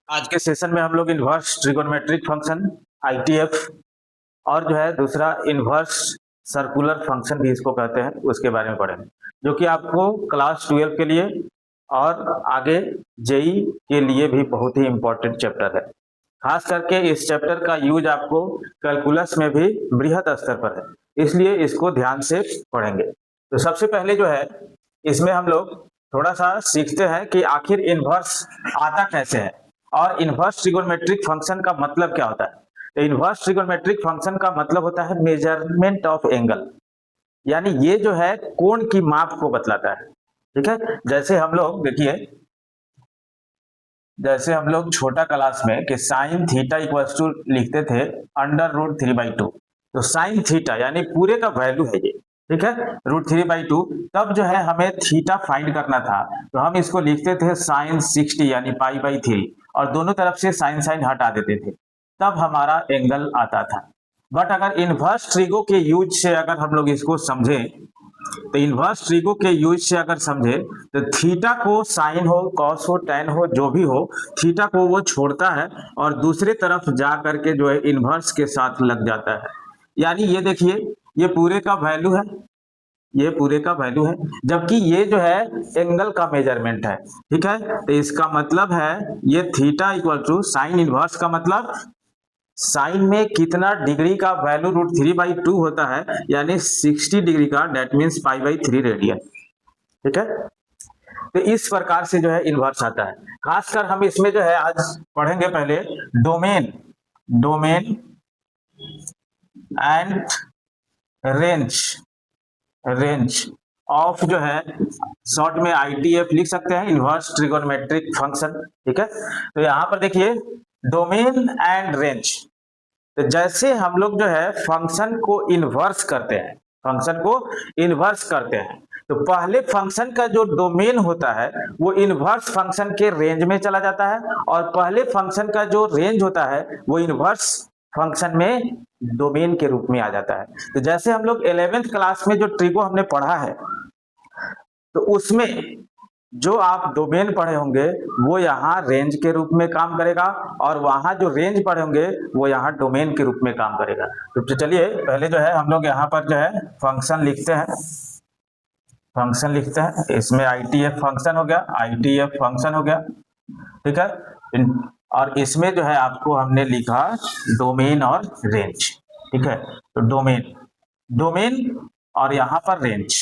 आज के सेशन में हम लोग इन्वर्स ट्रिगोनोमेट्रिक फंक्शन आईटीएफ और जो है दूसरा इन्वर्स सर्कुलर फंक्शन भी इसको कहते हैं उसके बारे में पढ़ेंगे, जो कि आपको क्लास 12 के लिए और आगे जेई के लिए भी बहुत ही इंपॉर्टेंट चैप्टर है। खास करके इस चैप्टर का यूज आपको कैलकुलस में भी बृहद स्तर पर है, इसलिए इसको ध्यान से पढ़ेंगे। तो सबसे पहले जो है इसमें हम लोग थोड़ा सा सीखते हैं कि आखिर इन्वर्स आता कैसे है और इन्वर्स ट्रिगोनोमेट्रिक फंक्शन का मतलब क्या होता है। तो इन्वर्स ट्रिगोनोमेट्रिक फंक्शन का मतलब होता है मेजरमेंट ऑफ एंगल, यानी ये जो है कोण की माप को बतलाता है। ठीक है, जैसे हम लोग देखिए, जैसे हम लोग छोटा क्लास में कि साइन थीटा इक्वल्स टू लिखते थे √3/2, तो साइन थीटा यानी पूरे का वैल्यू है ये, ठीक है, √3/2। तब जो है हमें थीटा फाइंड करना था, तो हम इसको लिखते थे साइन 60 यानी π/3 और दोनों तरफ से साइन साइन हटा देते थे, तब हमारा एंगल आता था। बट अगर इन्वर्स ट्रिगो के यूज से अगर हम लोग इसको समझे, तो इन्वर्स ट्रिगो के यूज से अगर समझे तो थीटा को साइन हो, कॉस हो, टैन हो, जो भी हो, थीटा को वो छोड़ता है और दूसरे तरफ जा करके जो है इन्वर्स के साथ लग जाता है। यानी ये देखिए, ये पूरे का वैल्यू है, ये पूरे का वैल्यू है, जबकि ये जो है एंगल का मेजरमेंट है। ठीक है, तो इसका मतलब है ये theta equal to sine inverse का मतलब साइन में कितना डिग्री का वैल्यू √3/2 होता है, यानी 60 डिग्री का, डेट मीन्स π/3 रेडियन। ठीक है, तो इस प्रकार से जो है इन्वर्स आता है। खासकर हम इसमें जो है आज पढ़ेंगे पहले डोमेन एंड रेंज ऑफ जो है शॉर्ट में आईटीएफ लिख सकते हैं, इन्वर्स ट्रिगोनोमेट्रिक फंक्शन। ठीक है, तो यहां पर देखिए डोमेन एंड रेंज, तो जैसे हम लोग जो है फंक्शन को इन्वर्स करते हैं, तो पहले फंक्शन का जो डोमेन होता है वो इन्वर्स फंक्शन के रेंज में चला जाता है और पहले फंक्शन का जो रेंज होता है वो इन्वर्स फंक्शन में डोमेन के रूप में आ जाता है। तो जैसे हम लोग 11th क्लास में जो ट्रिगो हमने पढ़ा है, तो उसमें जो आप डोमेन पढ़े होंगे वो यहाँ रेंज के रूप में काम करेगा और वहां जो रेंज पढ़े होंगे वो यहाँ डोमेन के रूप में काम करेगा। तो चलिए पहले जो है हम लोग यहाँ पर जो है फंक्शन लिखते हैं, इसमें आईटीएफ फंक्शन हो गया, ठीक है, और इसमें जो है आपको हमने लिखा डोमेन और रेंज। ठीक है, तो डोमेन और यहाँ पर रेंज।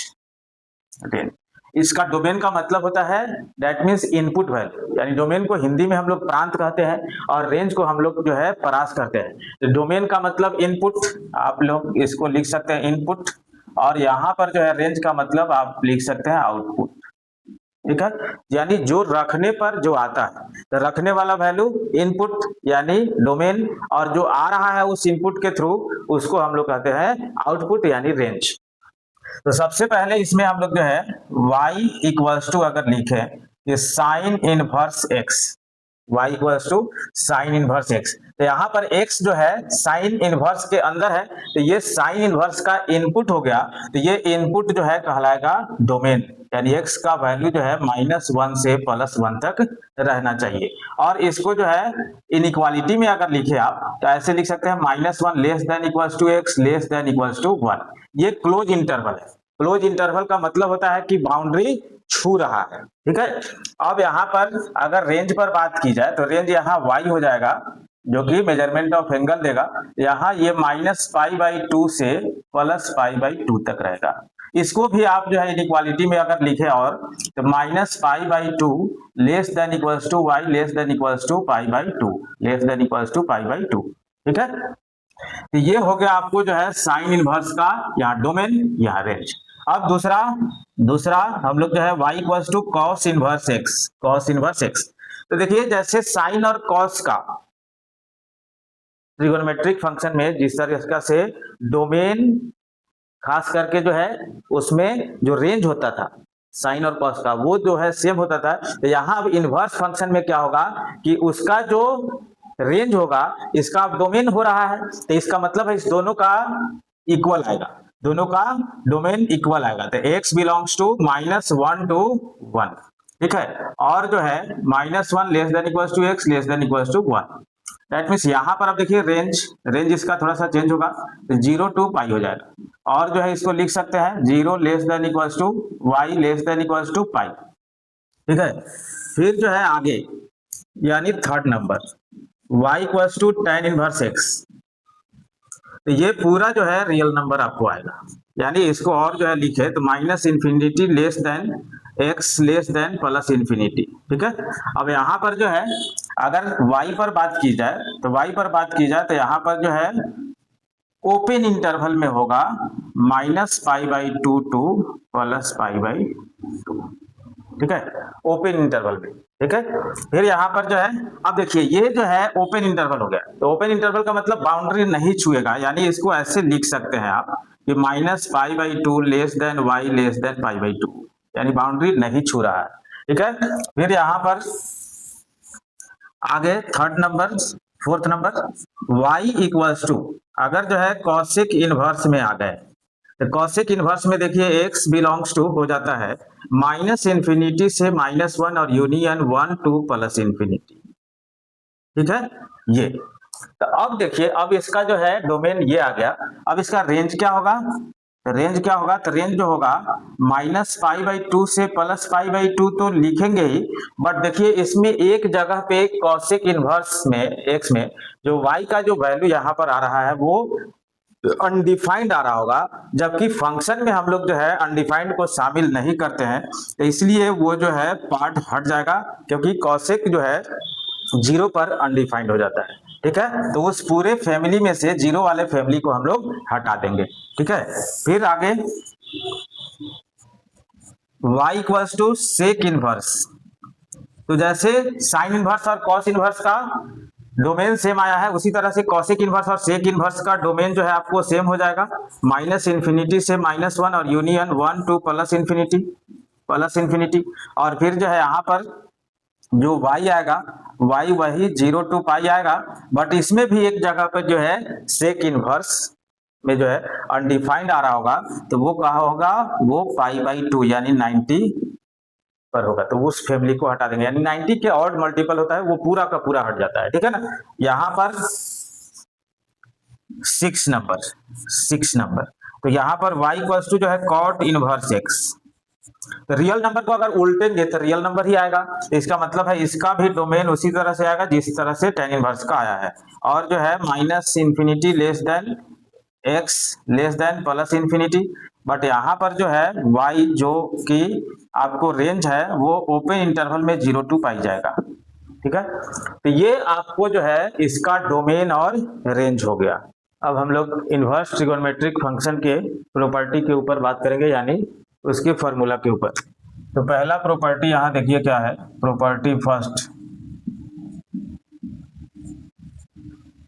इसका डोमेन का मतलब होता है दैट मीन्स इनपुट वैल्यू, यानी डोमेन को हिंदी में हम लोग प्रांत कहते हैं और रेंज को हम लोग जो है परास कहते हैं। तो डोमेन का मतलब इनपुट, आप लोग इसको लिख सकते हैं इनपुट, और यहाँ पर जो है रेंज का मतलब आप लिख सकते हैं आउटपुट। ठीक है, यानी जो रखने पर जो आता है, तो रखने वाला वैल्यू इनपुट यानी डोमेन, और जो आ रहा है उस इनपुट के थ्रू उसको हम लोग कहते हैं आउटपुट यानी रेंज। तो सबसे पहले इसमें हम लोग जो है y इक्वल्स टू अगर लिखे कि sine inverse x, y equals to sine inverse x, तो यहाँ पर x जो है साइन इनवर्स के अंदर है, तो ये साइन इनवर्स का इनपुट हो गया, तो ये इनपुट जो है कहलाएगा डोमेन, यानी x का वैल्यू जो है -1 से +1 तक रहना चाहिए। और इसको जो है इनइक्वालिटी में अगर लिखे आप तो ऐसे लिख सकते हैं -1 less than equals to x less than equals to 1। ये क्लोज इंटरवल है। क्लोज इंटरवल का मतलब होता है कि बाउंड्री छू रहा है। ठीक है, अब यहाँ पर अगर रेंज पर बात की जाए तो रेंज यहाँ y हो जाएगा, जो कि मेजरमेंट ऑफ एंगल देगा। यहाँ ये -π/2 से +π/2 तक रहेगा। इसको भी आप जो है इनइक्वालिटी में अगर लिखे और तो -π/2 less than equals to y less than equals to π/2। ठीक है, तो ये हो गया आपको जो है साइन इनवर्स का यहाँ डोमेन, यहाँ रेंज। अब दूसरा हम लोग जो है y equals to cos inverse x। तो देखिए जैसे साइन और कॉस का ट्रिगोनोमेट्रिक फंक्शन में जिस तरीके से डोमेन खास करके जो है उसमें जो रेंज होता था साइन और कॉस का वो जो है सेम होता था, तो यहाँ अब इनवर्स फंक्शन में क्या होगा कि उसका जो रेंज होगा इसका अब डोमेन हो रहा है, तो इसका मतलब है इस दोनों का इक्वल आएगा, दोनों का डोमेन इक्वल आएगा। तो x बिलोंग्स टू -1 to 1, ठीक है, और जो है -1 less than equals to x less than equals to 1। That means यहाँ पर आप देखिए रेंज इसका थोड़ा सा चेंज होगा, 0 टू पाई हो जाएगा। और जो है इसको लिख सकते हैं 0 less than equals to y less than equals to pi. ठीक है, फिर जो है आगे यानी third number y equals to tan inverse x, तो ये पूरा जो है रियल नंबर आपको आएगा। यानी इसको और जो है लिखे तो -∞ less than x less then +∞। ठीक है, अब यहाँ पर जो है अगर y पर बात की जाए तो यहाँ पर जो है ओपन इंटरवल में होगा -π/2 टू +π/2। ठीक है, ओपन इंटरवल में। ठीक है, फिर यहाँ पर जो है अब देखिए ये जो है ओपन इंटरवल हो गया, तो ओपन इंटरवल का मतलब बाउंड्री नहीं छुएगा, यानी इसको ऐसे लिख सकते हैं आप कि -π/2 less than y less than π/2, यानी बाउंड्री नहीं छू रहा है। ठीक है, फिर यहाँ पर आगे fourth number y equals to, अगर जो है कॉसेक इनवर्स में आ गए तो कॉसेक इनवर्स में देखिए x बिलोंग्स टू हो जाता है -∞ से -1 और यूनियन 1 टू +∞। ठीक है, ये तो अब देखिए अब इसका जो है डोमेन ये आ गया। अब इसका रेंज क्या होगा, तो रेंज जो होगा -π/2 से +π/2 तो लिखेंगे ही, बट देखिए इसमें एक जगह पे कॉसेक इनवर्स में x में जो y का जो वैल्यू यहाँ पर आ रहा है वो अनडिफाइंड आ रहा होगा, जबकि फंक्शन में हम लोग जो है अनडिफाइंड को शामिल नहीं करते हैं, तो इसलिए वो जो है पार्ट हट जाएगा, क्योंकि कॉसेक जो है 0 पर अनडिफाइंड हो जाता है। ठीक है, तो उस पूरे फैमिली में से 0 वाले फैमिली को हम लोग हटा देंगे। ठीक है, फिर आगे y equals to sec inverse, तो जैसे साइन इनवर्स और कॉस इनवर्स का डोमेन सेम आया है, उसी तरह से कॉसेक इनवर्स और सेक इनवर्स का डोमेन जो है आपको सेम हो जाएगा, -∞ से -1 और यूनियन 1 टू +∞। और फिर जो है यहाँ पर जो y आएगा y वही 0 टू पाई आएगा, बट इसमें भी एक जगह पर जो है सेक इनवर्स में जो है अनडिफाइंड आ रहा होगा, तो वो कहा होगा वो π/2 यानी 90 पर होगा, तो उस फैमिली को हटा देंगे, यानी 90 के ऑड मल्टीपल होता है वो पूरा का पूरा हट जाता है। ठीक है ना, यहाँ पर 6 नंबर, तो यहाँ पर y इक्वल्स टू जो है cot इनवर्स x, तो रियल नंबर को अगर उल्टेंगे तो रियल नंबर ही आएगा, तो इसका मतलब है इसका भी डोमेन उसी तरह से आएगा जिस तरह से tan इनवर्स का आया है। और जो है -∞ less than x less then +∞, but यहाँ पर जो है y जो कि आपको रेंज है वो ओपन इंटरवल में 0 टू पाई जाएगा। ठीक है, तो ये आपको जो है इसका डोमेन और रेंज हो गया। अब हम लोग इनवर्स ट्रिगोनोमेट्रिक फंक्शन के प्रॉपर्टी के ऊपर बात करेंगे, यानी उसके फॉर्मूला के ऊपर। तो पहला प्रॉपर्टी यहाँ देखिए क्या है, प्रॉपर्टी फर्स्ट,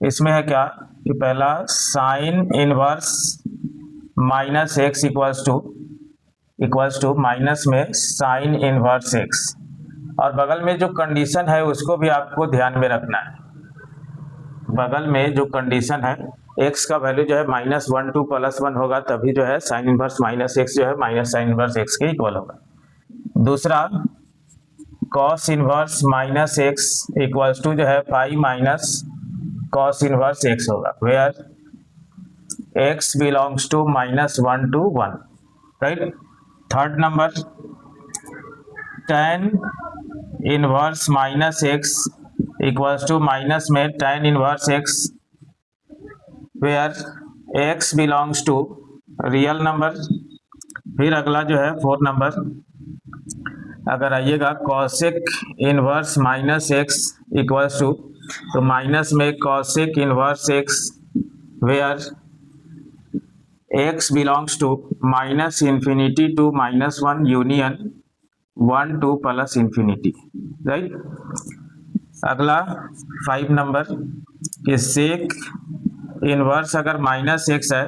इसमें है क्या कि पहला sine inverse -x equals to minus में साइन इनवर्स x, और बगल में जो कंडीशन है उसको भी आपको ध्यान में रखना है। बगल में जो कंडीशन है x का वैल्यू जो है -1 टू +1 होगा, तभी जो है साइन इनवर्स -x जो है माइनस साइन इनवर्स x के इक्वल होगा। दूसरा cos inverse -x equals to जो है pi minus cos inverse x होगा, where x belongs to -1 to 1, right. Third number tan inverse -x equals to minus में tan inverse x, where x belongs to real number. फिर अगला जो है fourth number, अगर आइएगा cosec inverse -x equals to, तो minus में cosec inverse x, where x belongs to -∞ to -1 union 1 to +∞, right. अगला 5 नंबर कि सेक इनवर्स अगर -x है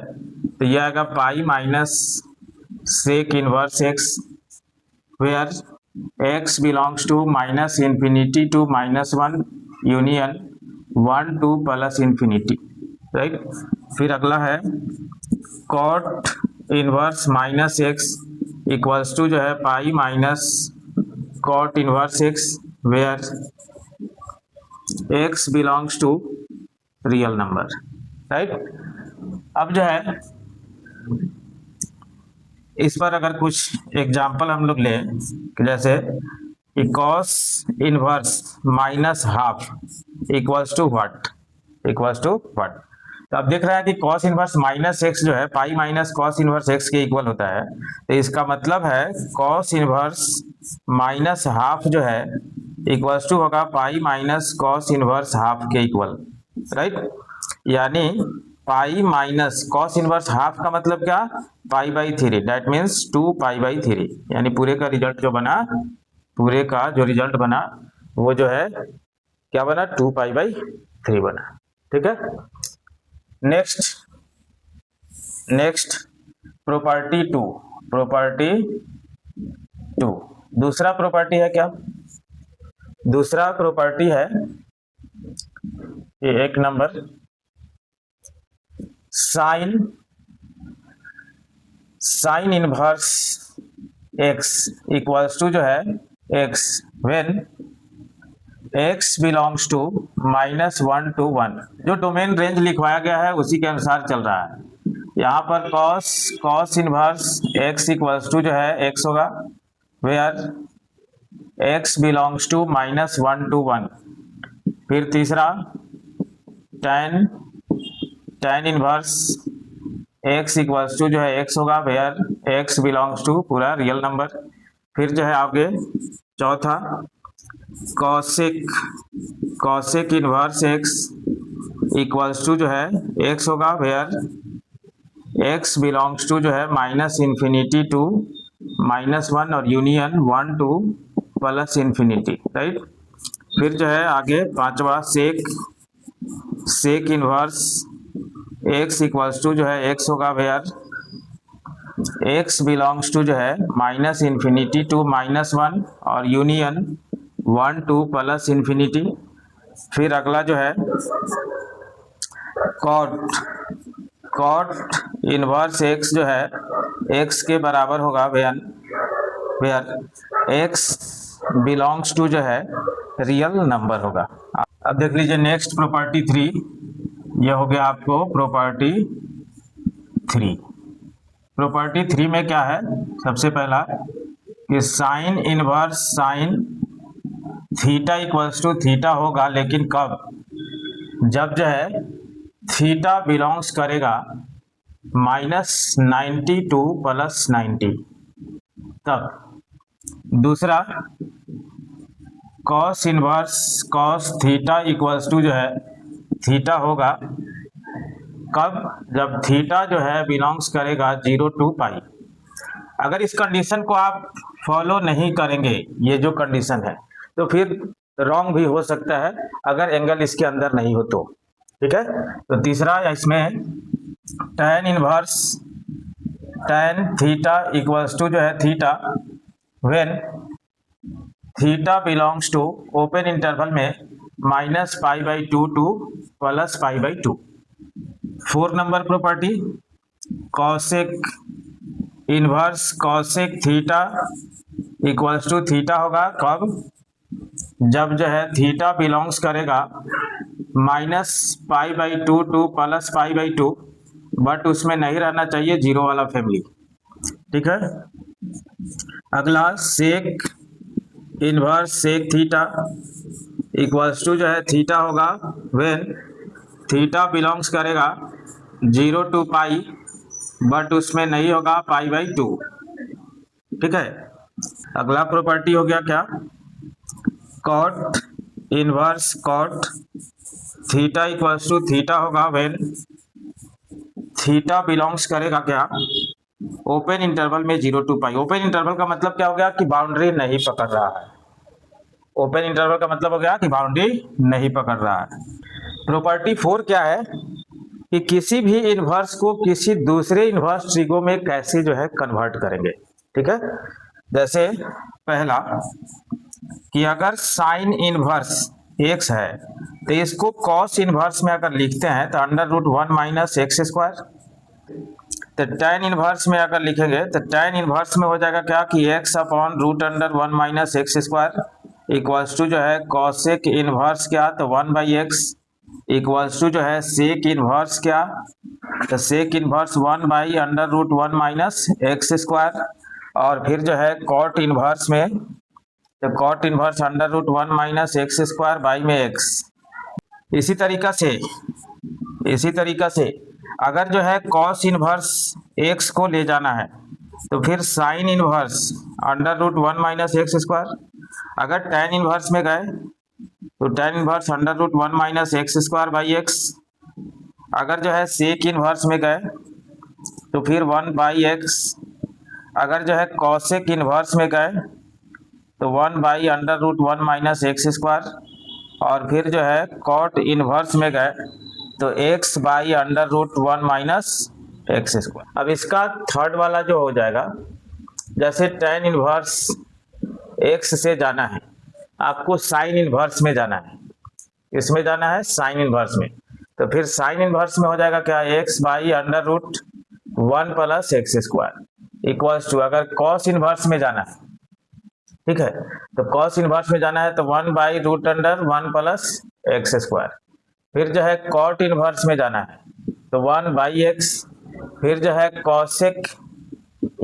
तो यह आएगा pi minus sec inverse x, where x belongs to -∞ to -1 union 1 to +∞, right. फिर अगला है cot inverse -x equals to जो है pi minus cot inverse x where x belongs to real number, right. अब जो है इस पर अगर कुछ एग्जाम्पल हम लोग लें कि जैसे कि cos inverse minus half equals to what, तो अब देख रहा है कि cos इनवर्स माइनस एक्स जो है pi minus cos inverse x के इक्वल होता है, तो इसका मतलब है cos इनवर्स माइनस हाफ जो है इक्वल्स टू होगा pi minus cos inverse half के इक्वल, राइट। यानी pi minus cos inverse half का मतलब क्या, pi by three, that means 2 pi by three, यानी पूरे का जो रिजल्ट बना वो जो है क्या बना, 2 पाई बाई थ्री बना, ठीक है। नेक्स्ट प्रॉपर्टी टू, दूसरा प्रॉपर्टी है क्या, दूसरा प्रॉपर्टी है ये एक number sine inverse x equals to जो है x when x belongs to -1 to 1, जो डोमेन रेंज लिखवाया गया है उसी के अनुसार चल रहा है। यहाँ पर cos inverse x equals to जो है एक्स होगा वेयर एक्स बिलोंग्स टू -1 to 1। फिर तीसरा tan inverse x equals to जो है एक्स होगा वेयर एक्स बिलोंग्स टू पूरा रियल नंबर। फिर जो है आगे चौथा cosec inverse x equals to जो है एक्स होगा वेयर एक्स बिलोंग्स टू जो है -∞ to -1 और यूनियन 1 to +∞, राइट। फिर जो है आगे पांचवा sec inverse x equals to जो है एक्स होगा वेयर एक्स बिलोंग्स टू जो है -∞ to -1 और यूनियन 1 to +∞। फिर अगला जो है कॉट इनवर्स एक्स जो है एक्स के बराबर होगा वेयर एक्स बिलोंग्स टू जो है रियल नंबर होगा। अब देख लीजिए नेक्स्ट प्रॉपर्टी 3, यह हो गया आपको प्रॉपर्टी 3 में क्या है, सबसे पहला कि sine inverse sine theta equals to theta होगा, लेकिन कब, जब जो है थीटा बिलोंग्स करेगा -90 to +90 तब। दूसरा cos inverse cos theta equals to जो है थीटा होगा कब, जब थीटा जो है बिलोंग्स करेगा 0 to पाई। अगर इस कंडीशन को आप फॉलो नहीं करेंगे, ये जो कंडीशन है, तो फिर रॉन्ग भी हो सकता है अगर एंगल इसके अंदर नहीं हो तो, ठीक है। तो तीसरा इसमें tan थीटा इक्वल्स टू जो है theta when theta belongs to open interval में -π/2 to +π/2। 4 number property cosec inverse cosec theta equals to theta होगा कब, जब जो है थीटा बिलोंग्स करेगा -π/2 to +π/2, बट उसमें नहीं रहना चाहिए जीरो वाला फैमिली, ठीक है। अगला sec inverse sec theta equals to जो है थीटा होगा व्हेन थीटा बिलोंग्स करेगा 0 to पाई, बट उसमें नहीं होगा π/2, ठीक है। अगला प्रॉपर्टी हो गया क्या, cot inverse cot theta equals to theta होगा व्हेन थीटा बिलोंग्स करेगा क्या, ओपन इंटरवल में 0 to पाई। ओपन इंटरवल का मतलब क्या हो गया कि बाउंड्री नहीं पकड़ रहा है, ओपन इंटरवल का मतलब हो गया कि बाउंड्री नहीं पकड़ रहा है। प्रॉपर्टी 4 क्या है कि किसी भी इन्वर्स को किसी दूसरे इन्वर्स ट्रिगो में कैसे जो है कन्वर्ट करेंगे, ठीक है। जैसे पहला कि अगर साइन इनवर्स एक्स है तो इसको कॉस इनवर्स में अगर लिखते हैं तो √1 - x²। तो tan इनवर्स में अगर लिखेंगे तो tan इनवर्स में हो जाएगा क्या कि x upon root under 1 minus x square equals to जो है कॉसेक इनवर्स क्या तो 1/x इक्वल्स टू जो है सेक इनवर्स क्या तो sec inverse 1/√1 minus x square और फिर जो है कॉट इनवर्स में तो cot inverse √1 minus x square by में x। इसी तरीका से अगर जो है कॉस इनवर्स x को ले जाना है तो फिर sign inverse √1 minus x square. अगर tan इनवर्स में गए तो tan inverse √1 minus x square by x. अगर जो है सेक इनवर्स में गए तो फिर 1/x। अगर जो है कॉसेक इनवर्स में गए तो 1/√1 माइनस एक्स स्क्वायर और फिर जो है कॉट इनवर्स में गए तो x/√1 माइनस एक्स स्क्वायर। अब इसका थर्ड वाला जो हो जाएगा जैसे tan इनवर्स x से जाना है आपको साइन इनवर्स में जाना है, इसमें जाना है साइन इनवर्स में तो फिर साइन इनवर्स में हो जाएगा क्या x/√1 plus x square equals to अगर कॉस इनवर्स में जाना है, ठीक है, तो कॉस इनवर्स में जाना है तो 1/√1 प्लस एक्स स्क्वायर। फिर जो है कॉट इनवर्स में जाना है तो 1/x। फिर जो है कॉसेक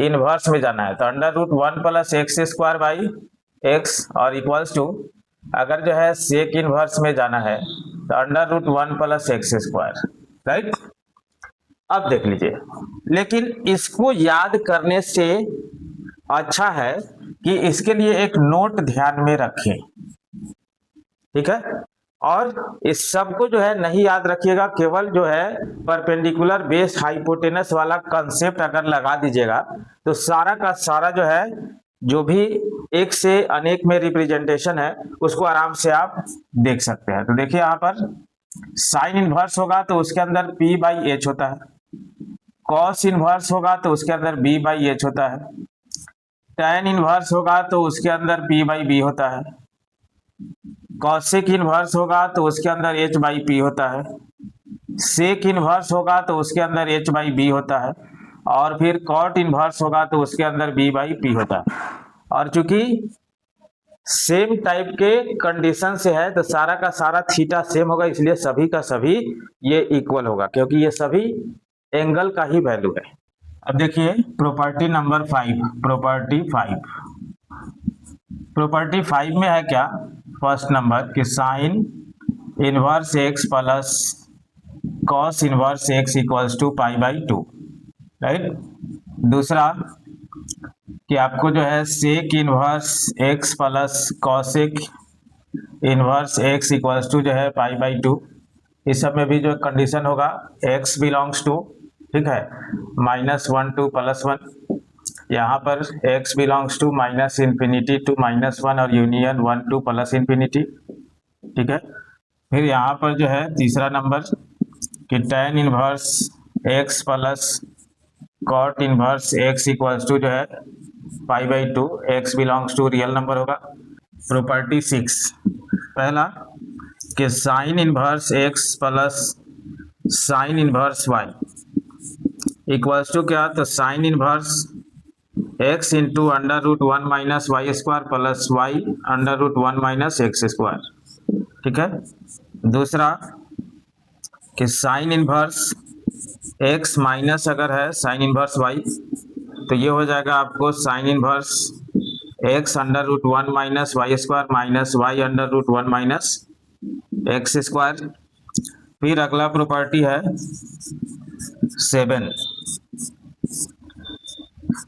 इनवर्स में जाना है तो √1 plus x square by x और इक्वल्स टू अगर जो है सेक इनवर्स में जाना है तो √1 प्लस एक्स स्क्वायर, राइट। अब देख लीजिए, लेकिन इसको याद करने से अच्छा है कि इसके लिए एक नोट ध्यान में रखें, ठीक है। और इस सब को जो है नहीं याद रखिएगा, केवल जो है परपेंडिकुलर बेस हाइपोटेनस वाला कंसेप्ट अगर लगा दीजिएगा तो सारा का सारा जो है जो भी एक से अनेक में रिप्रेजेंटेशन है उसको आराम से आप देख सकते हैं। तो देखिए यहाँ पर साइन इनवर्स होगा तो उसके अंदर p/h होता है, कॉस इनवर्स होगा तो उसके अंदर b/h होता है, tan इनवर्स होगा तो उसके अंदर p/b होता है, कॉसेक इनवर्स होगा तो उसके अंदर h/p होता है, सेक इनवर्स होगा तो उसके अंदर h/b होता है और फिर कॉट इनवर्स होगा तो उसके अंदर b/p होता है। और चूंकि सेम टाइप के कंडीशन से है तो सारा का सारा थीटा सेम होगा, इसलिए सभी का सभी ये इक्वल होगा क्योंकि ये सभी एंगल का ही वैल्यू है। अब देखिए प्रॉपर्टी नंबर 5, प्रॉपर्टी 5 में है क्या, फर्स्ट नंबर कि sine inverse x plus cos inverse x equals to π/2, right. दूसरा कि आपको जो है sec inverse x plus cosec inverse x equals to जो है π/2। इस सब में भी जो कंडीशन होगा x बिलोंग्स टू, ठीक है, -1 to +1। यहाँ पर x बिलोंग्स टू -∞ to -1 और यूनियन 1 to +∞, ठीक है। फिर यहाँ पर जो है तीसरा नंबर कि tan inverse x plus cot inverse x equals to जो है π/2, x belongs to real number होगा। प्रॉपर्टी 6 पहला कि sine inverse x plus sine inverse y equals to क्या, तो sine inverse x into √1 minus y square plus y √1 minus x square, ठीक है। दूसरा कि साइन इनवर्स x माइनस अगर है साइन इनवर्स y तो ये हो जाएगा आपको sine inverse x √1 minus y square minus y √1 minus x square. फिर अगला प्रॉपर्टी है 7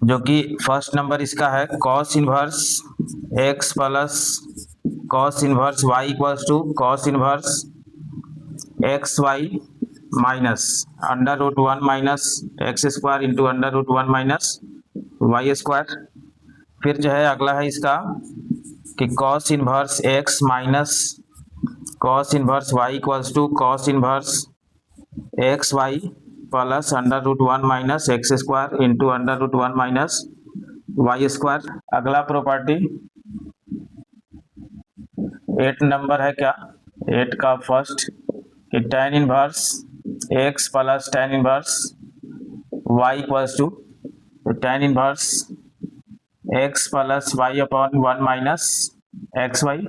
जो कि फर्स्ट नंबर इसका है cos inverse x plus cos inverse y equals to cos inverse xy minus √1 minus x square into √1 minus y square. फिर जो है अगला है इसका कि cos inverse x minus cos inverse y equals to cos inverse xy plus √1 minus x square into √1 minus y square. अगला property 8 number है क्या, 8 का फर्स्ट कि tan inverse x plus tan inverse y equals to tan inverse x plus y upon 1 minus x y.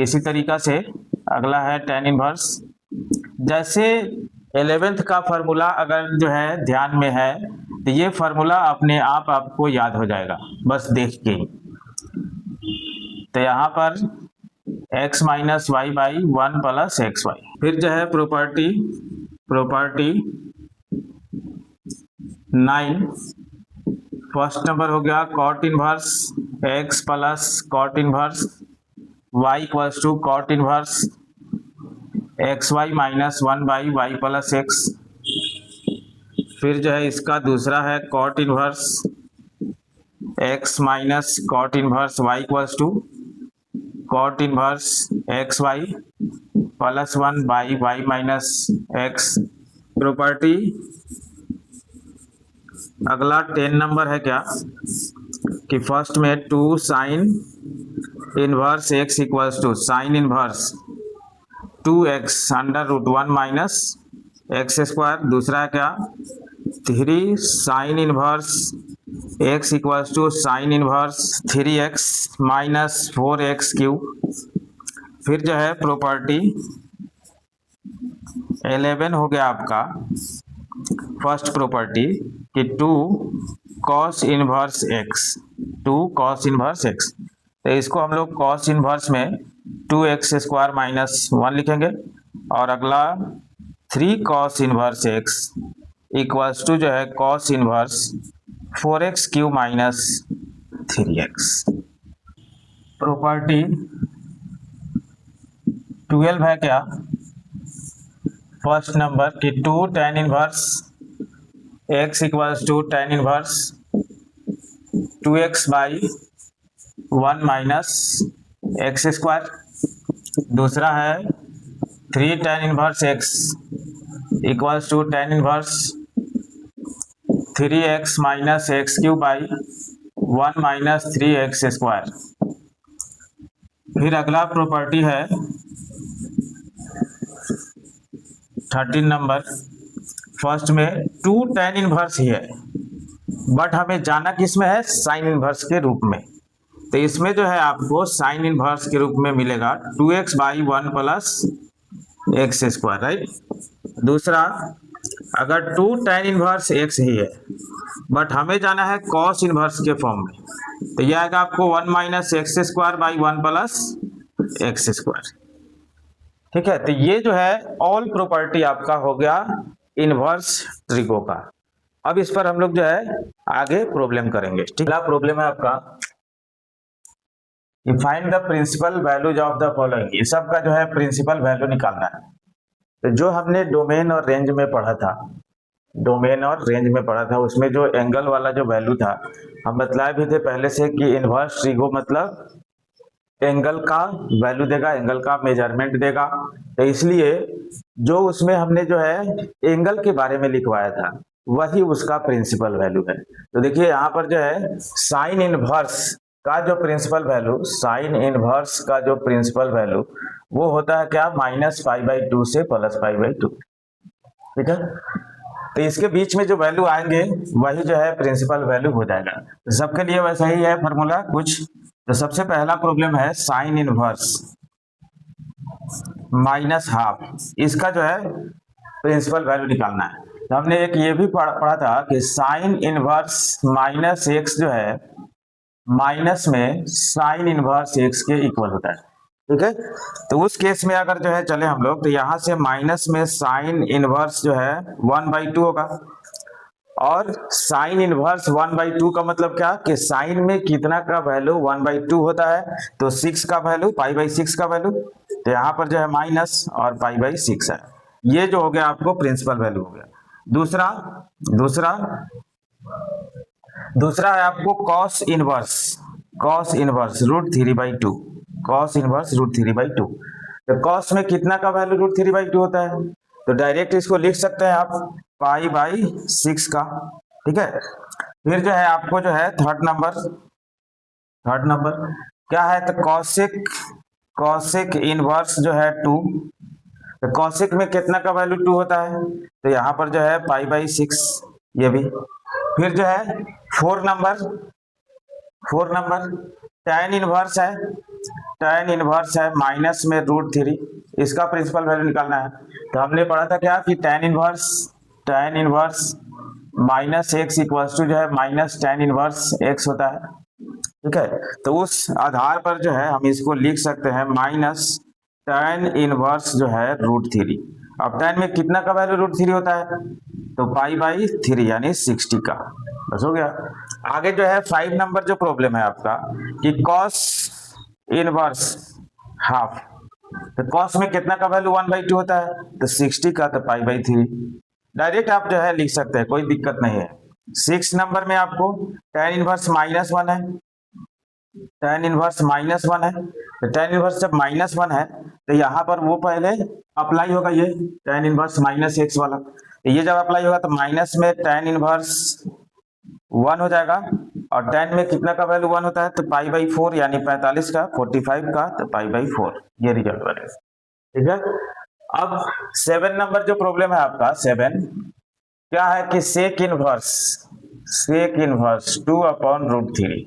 इसी तरीका से अगला है tan इनवर्स। जैसे 11th का फॉर्मूला अगर जो है ध्यान में है तो ये फॉर्मूला अपने आप आपको याद हो जाएगा बस देख के ही। तो यहाँ पर x minus y by 1 plus x y. फिर जो है प्रॉपर्टी 9, फर्स्ट नंबर हो गया cot inverse x plus cot inverse y equals to cot inverse x y minus 1 by y plus x. फिर जो है इसका दूसरा है cot inverse x minus cot inverse y equals to cot inverse x y plus 1 by y minus x. Property अगला 10 number है क्या कि फर्स्ट में 2 sine inverse x equals to sine inverse 2x under root 1 minus x square. दूसरा है क्या 3 sine inverse x equals to sine inverse 3x minus 4x cube. फिर जो है प्रॉपर्टी 11 हो गया आपका फर्स्ट प्रॉपर्टी कि 2 cos inverse x, 2 cos inverse x। तो इसको हम लोग कॉस इनवर्स में 2x स्क्वायर माइनस 1 लिखेंगे। और अगला 3 cos inverse x equals to जो है cos inverse 4x cube minus 3x। Property 12 है क्या फर्स्ट नंबर कि 2 tan inverse x equals to tan inverse 2x by 1 minus x square. दूसरा है 3 tan inverse x equals to tan inverse 3x minus x cube by 1 minus 3x square. फिर अगला property है 13 number first में 2 tan inverse ही है but हमें जाना किस में है साइन इनवर्स के रूप में। तो इसमें जो है आपको साइन इनवर्स के रूप में मिलेगा 2x by 1 plus x square right. दूसरा अगर 2 tan इनवर्स x ही है बट हमें जाना है कॉस इनवर्स के फॉर्म में तो यह आएगा आपको 1 minus x square by 1 plus x square. ठीक है, तो ये जो है ऑल प्रॉपर्टी आपका हो गया इनवर्स ट्रिगो का। अब इस पर हम लोग जो है आगे प्रॉब्लम करेंगे। ठीक, अगला प्रॉब्लम है आपका find the principal values of the following. ये सब का जो है प्रिंसिपल वैल्यू निकालना है। तो जो हमने डोमेन और रेंज में पढ़ा था, डोमेन और रेंज में पढ़ा था उसमें जो एंगल वाला जो वैल्यू था हम बतलाए भी थे पहले से कि इनवर्स ट्रिगो मतलब एंगल का वैल्यू देगा, एंगल का मेजरमेंट देगा। तो इसलिए जो उसमें हमने जो है एंगल के बारे में लिखवाया था वही उसका प्रिंसिपल वैल्यू है। तो देखिए यहाँ पर जो है साइन इनवर्स का जो प्रिंसिपल वैल्यू, साइन इनवर्स का जो प्रिंसिपल वैल्यू वो होता है क्या -π/2 से +π/2। ठीक है, तो इसके बीच में जो वैल्यू आएंगे वही जो है प्रिंसिपल वैल्यू हो जाएगा। तो सबके लिए वैसा ही है फॉर्मूला कुछ। तो सबसे पहला प्रॉब्लम है साइन इनवर्स -12, इसका जो है प्रिंसिपल वैल्यू निकालना है। तो हमने एक ये भी पढ़ा था कि साइन इनवर्स -x जो है माइनस में साइन इनवर्स x के इक्वल होता है। ठीक है, तो उस केस में अगर जो है चले हम लोग तो यहां से माइनस में साइन इनवर्स जो है 1/2 होगा और साइन इनवर्स 1/2 का मतलब क्या कि साइन में कितना का वैल्यू 1/2 होता है तो 6 का वैल्यू π/6 का वैल्यू। तो यहाँ पर जो है माइनस और π/6 है। ये जो हो गया आपको प्रिंसिपल वैल्यू हो गया। दूसरा है आपको कॉस इनवर्स √3/2, कॉस इनवर्स √3/2। तो कॉस में कितना का वैल्यू √3/2 होता है तो डायरेक्ट इसको लिख सकते हैं आप π/6 का। ठीक है, फिर जो है आपको जो है थर्ड नंबर क्या है तो कॉसेक इनवर्स जो है 2। तो कॉसेक में कितना का वैल्यू 2 होता है तो यहाँ पर जो है π/6 ये भी। फिर जो है 4 नंबर tan इनवर्स है, tan इनवर्स है माइनस में √3, इसका प्रिंसिपल वैल्यू निकालना है। तो हमने पढ़ा था क्या कि tan inverse minus x equals to जो है माइनस tan इनवर्स एक्स होता है। ठीक है, तो उस आधार पर जो है हम इसको लिख सकते हैं माइनस tan इनवर्स जो है √3। अब tan में कितना का वैल्यू √3 होता है, तो π/3 यानी 60 का। बस हो गया। आगे जो है 5 नंबर जो प्रॉब्लम है आपका कि cos इनवर्स हाफ, तो cos में कितना का वैल्यू 1/2 होता है, तो 60 का, तो π/3। डायरेक्ट आप जो है लिख सकते हैं, कोई दिक्कत नहीं है। 6 नंबर में आपको tan इनवर्स -1 है, tan इनवर्स -1 है, तो tan इनवर्स जब -1 है तो यहाँ पर वो पहले अप्लाई होगा, ये tan इनवर्स -x वाला, तो ये जब अप्लाई होगा तो माइनस में tan इनवर्स 1 हो जाएगा, और tan में कितना का वैल्यू 1 होता है, तो π/4 यानी 45 का, 45 का, तो π/4, ये रिजल्ट बनेगा। ठीक है, अब 7 नंबर जो प्रॉब्लम है आपका 7 क्या है कि सेक इनवर्स 2/√3,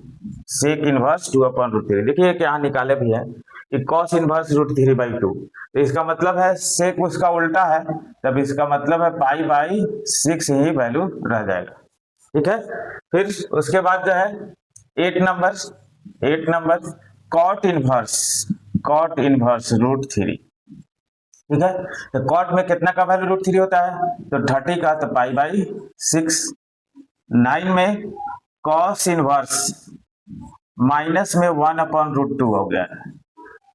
सेक इनवर्स 2/√3। देखिए क्या निकाले भी है कि cos इनवर्स √3/2, तो इसका मतलब है सेक उसका उल्टा है, तब इसका मतलब है π/6 ही वैल्यू रह जाएगा। ठीक है, फिर उसके बाद जो है 8 नंबर cot इनवर्स √3। ठीक है, तो cot में कितना का वैल्यू √3 होता है, तो 30 का, तो π/6। 9 में cos इनवर्स माइनस में 1/√2 हो गया है,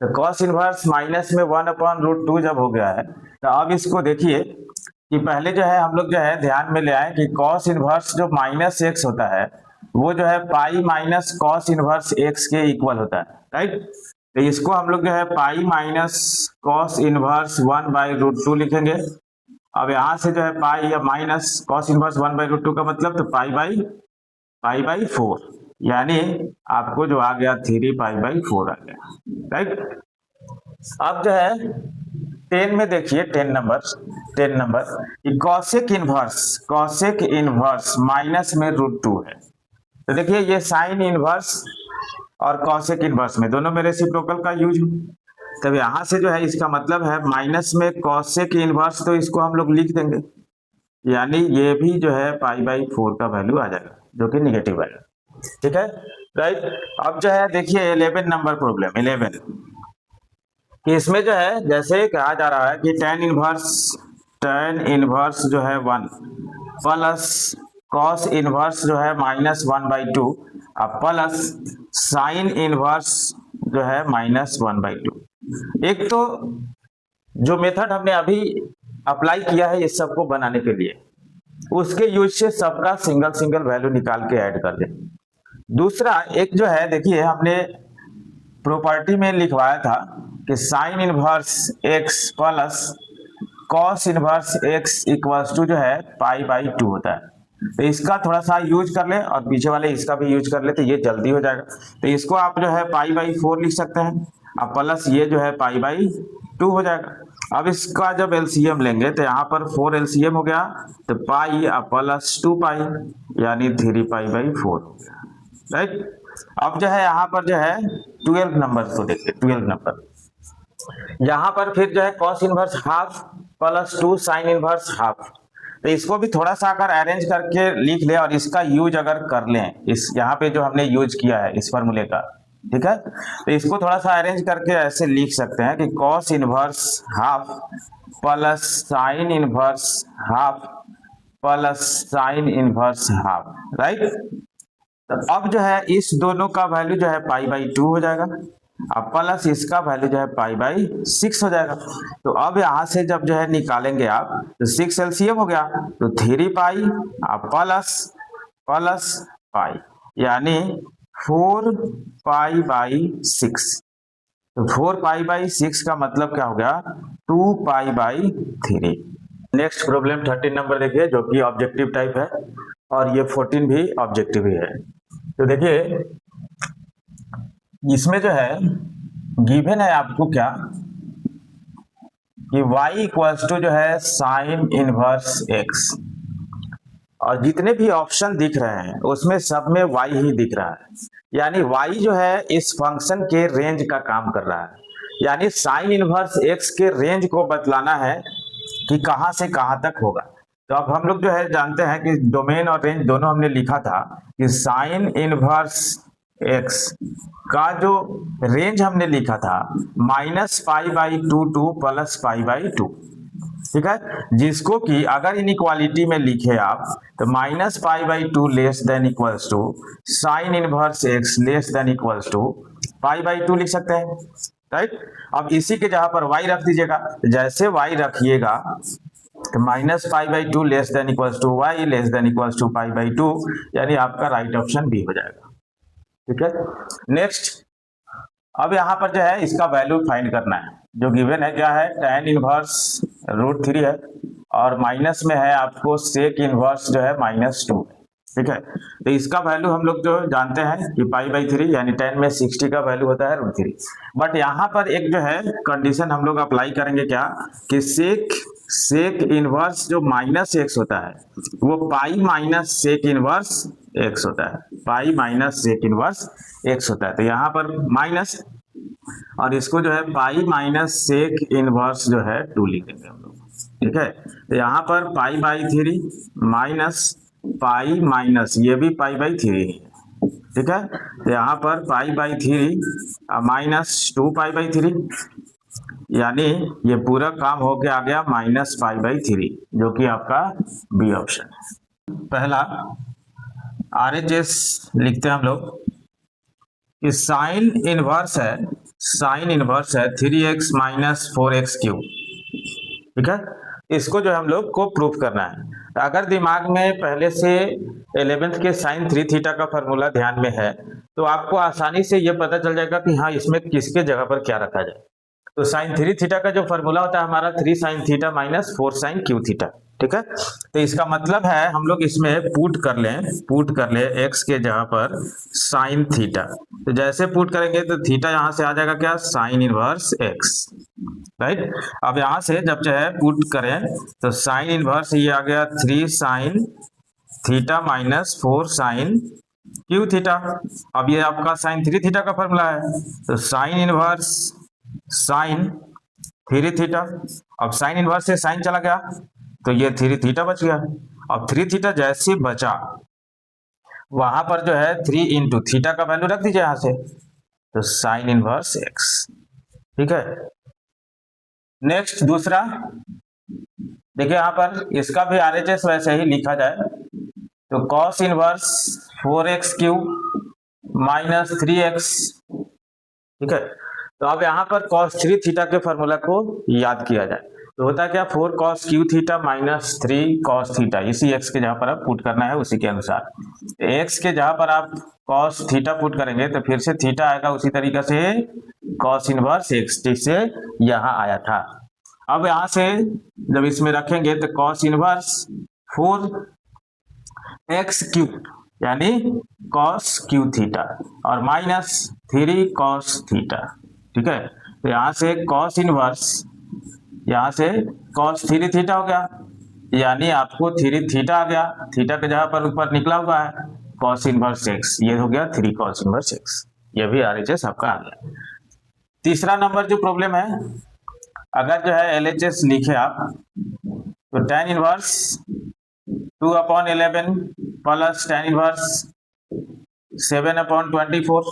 तो cos इनवर्स माइनस में 1/√2 जब हो गया है, तो अब इसको देखिए कि पहले जो है हम लोग जो है ध्यान में ले आए कि cos इनवर्स जो -x होता है वो जो है pi minus cos inverse x के इक्वल होता है, राइट। तो इसको हम लोग जो है पाई माइनस cos इनवर्स 1/√2 लिखेंगे। अब यहां से जो है पाई या माइनस cos इनवर्स 1/√2 का मतलब, तो π/4 यानी आपको जो आ गया 3π/4 आ गया, राइट। अब जो है 10 में देखिए 10 नंबर कॉसेक इनवर्स माइनस में √2 है, तो देखिए ये साइन इनवर्स और कॉसेक इनवर्स में दोनों में रेसिप्रोकल का यूज, तब यहां से जो है इसका मतलब है माइनस में कॉसेक इनवर्स, तो इसको हम लोग लिख देंगे, यानी ये भी जो है π/4 का वैल्यू आ जाएगा, जो कि निगेटिव आएगा। ठीक है, राइट। अब जो है देखिए 11 नंबर प्रॉब्लम 11 कि इसमें जो है जैसे कहा जा रहा है कि tan इनवर्स जो है 1 प्लस cos इनवर्स जो है -1/2 प्लस साइन इनवर्स जो है -1/2। एक तो जो मेथड हमने अभी अप्लाई किया है इस सबको बनाने के लिए, उसके यूज से सबका सिंगल वैल्यू निकाल के ऐड कर दें। दूसरा एक जो है देखिए हमने प्रॉपर्टी में लिखवाया था कि sine inverse x plus cos inverse x equals to जो है π/2 होता है, तो इसका थोड़ा सा यूज कर ले और पीछे वाले इसका भी यूज कर ले, तो ये जल्दी हो जाएगा। तो इसको आप जो है π/4 लिख सकते हैं, अब प्लस ये जो है π/2 हो जाएगा। अब इसका जब एलसीएम लेंगे तो यहाँ पर 4 एलसीएम हो गया, तो पाई प्लस 2π यानी 3π/4 हो गया, राइट। अब जो है यहाँ पर जो है 12 नंबर को देखिए, 12 नंबर यहाँ पर फिर जो है cos inverse half plus 2 sine inverse half, तो इसको भी थोड़ा सा अगर अरेंज करके लिख ले और इसका यूज अगर कर लें, इस यहाँ पे जो हमने यूज किया है इस फॉर्मूले का, ठीक है, तो इसको थोड़ा सा अरेंज करके ऐसे लिख सकते हैं कि cos inverse half plus sine inverse half plus sine inverse half, right. तो अब जो है इस दोनों का वैल्यू जो है π/2 हो जाएगा, अब प्लस इसका वैल्यू जो है π/6 हो जाएगा। तो अब यहां से जब जो है निकालेंगे आप, तो 6 एलसीएम हो गया, तो 3π प्लस पाई यानी 4π/6, तो 4π/6 का मतलब क्या हो गया 2π/3। नेक्स्ट प्रॉब्लम 13 नंबर देखिए, जो कि ऑब्जेक्टिव टाइप है और ये 14 भी ऑब्जेक्टिव ही है। तो देखिए इसमें जो है गिवन है आपको क्या कि y इक्वल्स टू जो है साइन इनवर्स x और जितने भी ऑप्शन दिख रहे हैं उसमें सब में y ही दिख रहा है, यानी y जो है इस फंक्शन के रेंज का काम कर रहा है। यानी साइन इनवर्स x के रेंज को बतलाना है कि कहां से कहां तक होगा। तो अब हम लोग जो है जानते हैं कि डोमेन और रेंज दोनों हमने लिखा था कि साइन इनवर्स x का जो रेंज हमने लिखा था -π/2 टू +π/2, ठीक है, जिसको कि अगर इनइक्वालिटी में लिखे आप तो -π/2 less than equals to sine inverse x less than equals to π/2 लिख सकते हैं, राइट। अब इसी के जगह पर y रख दीजिएगा, जैसे y रखिएगा तो -π/2 less than equals to y less than equals to π/2, यानी आपका राइट ऑप्शन बी हो जाएगा, ठीक है। नेक्स्ट, अब यहाँ पर जो है इसका वैल्यू फाइंड करना है। जो गिवन है क्या है, tan इनवर्स √3 है और माइनस में है आपको सेक इनवर्स जो है -2, ठीक है। तो इसका वैल्यू हम लोग जो जानते हैं कि π/3 यानी tan में 60 का वैल्यू होता है √3। बट यहाँ पर एक जो है कंडीशन हम लोग अप्लाई करेंगे क्या कि सेक इनवर्स जो -x होता है वो pi minus sec inverse x होता है, pi minus sec inverse x होता है। तो यहाँ पर माइनस और इसको जो है पाई माइनस सेक इनवर्स जो है 2 लिखेंगे हम लोग, ठीक है। तो यहाँ पर π/3 माइनस पाई माइनस ये भी π/3 ही है, ठीक है। तो यहाँ पर π/3 -2 π/3, यानी ये पूरा काम होके आ गया -π/3, जो कि आपका बी ऑप्शन है। पहला RHS लिखते हैं हम लोग कि साइन इनवर्स है 3x - 4x³, ठीक है। इसको जो हम लोग को प्रूफ करना है। तो अगर दिमाग में पहले से 11th के साइन 3 थीटा का फॉर्मूला ध्यान में है तो आपको आसानी से ये पता चल जाएगा कि हाँ इसमें किसके जगह पर क्या रखा जाए। तो साइन 3 थीटा का जो फॉर्मूला होता है हमारा 3 sin theta - 4 sin Q theta, ठीक है। तो इसका मतलब है हम लोग इसमें पुट कर ले x के जगह पर साइन थीटा। तो जैसे पुट करेंगे तो थीटा यहाँ से आ जाएगा क्या, साइन इनवर्स x, राइट। अब यहाँ से जब जो है पुट करें तो साइन इनवर्स ये आ गया 3 sin theta - 4 sin Q theta. अब ये आपका साइन 3 थीटा का फॉर्मूला है, तो साइन इनवर्स साइन 3 थीटा। अब साइन इनवर्स से साइन चला गया तो ये 3 थीटा बच गया। अब 3 थीटा जैसे बचा वहां पर जो है 3 इंटू थीटा का वैल्यू रख दीजिए यहाँ से, तो साइन इनवर्स x, ठीक है। नेक्स्ट दूसरा देखिए, यहाँ पर इसका भी RHS वैसे ही लिखा जाए तो cos इनवर्स 4x³ - 3x, ठीक है। तो अब यहाँ पर cos 3 थीटा के फॉर्मूला को याद किया जाए तो होता है क्या, 4 cos Q theta - 3 cos theta, इसी x के जहां पर आप पुट करना है उसी के अनुसार। x के जहां पर आप cos थीटा पुट करेंगे तो फिर से थीटा आएगा उसी तरीके से cos इनवर्स x, जिससे यहाँ आया था। अब यहाँ से जब इसमें रखेंगे तो cos इनवर्स 4x³ यानी cos क्यू थीटा और -3 cos थीटा, ठीक है। तो यहाँ से cos इनवर्स यहाँ से cos 3 थीटा हो गया, यानी आपको 3 थीटा आ गया, थीटा के जगह पर ऊपर निकला हुआ है cos इनवर्स x, ये हो गया 3 cos इनवर्स x, ये भी RHS आपका आ गया। तीसरा नंबर जो प्रॉब्लम है, अगर जो है LHS लिखे आप तो tan inverse 2/11 plus tan inverse 7/24,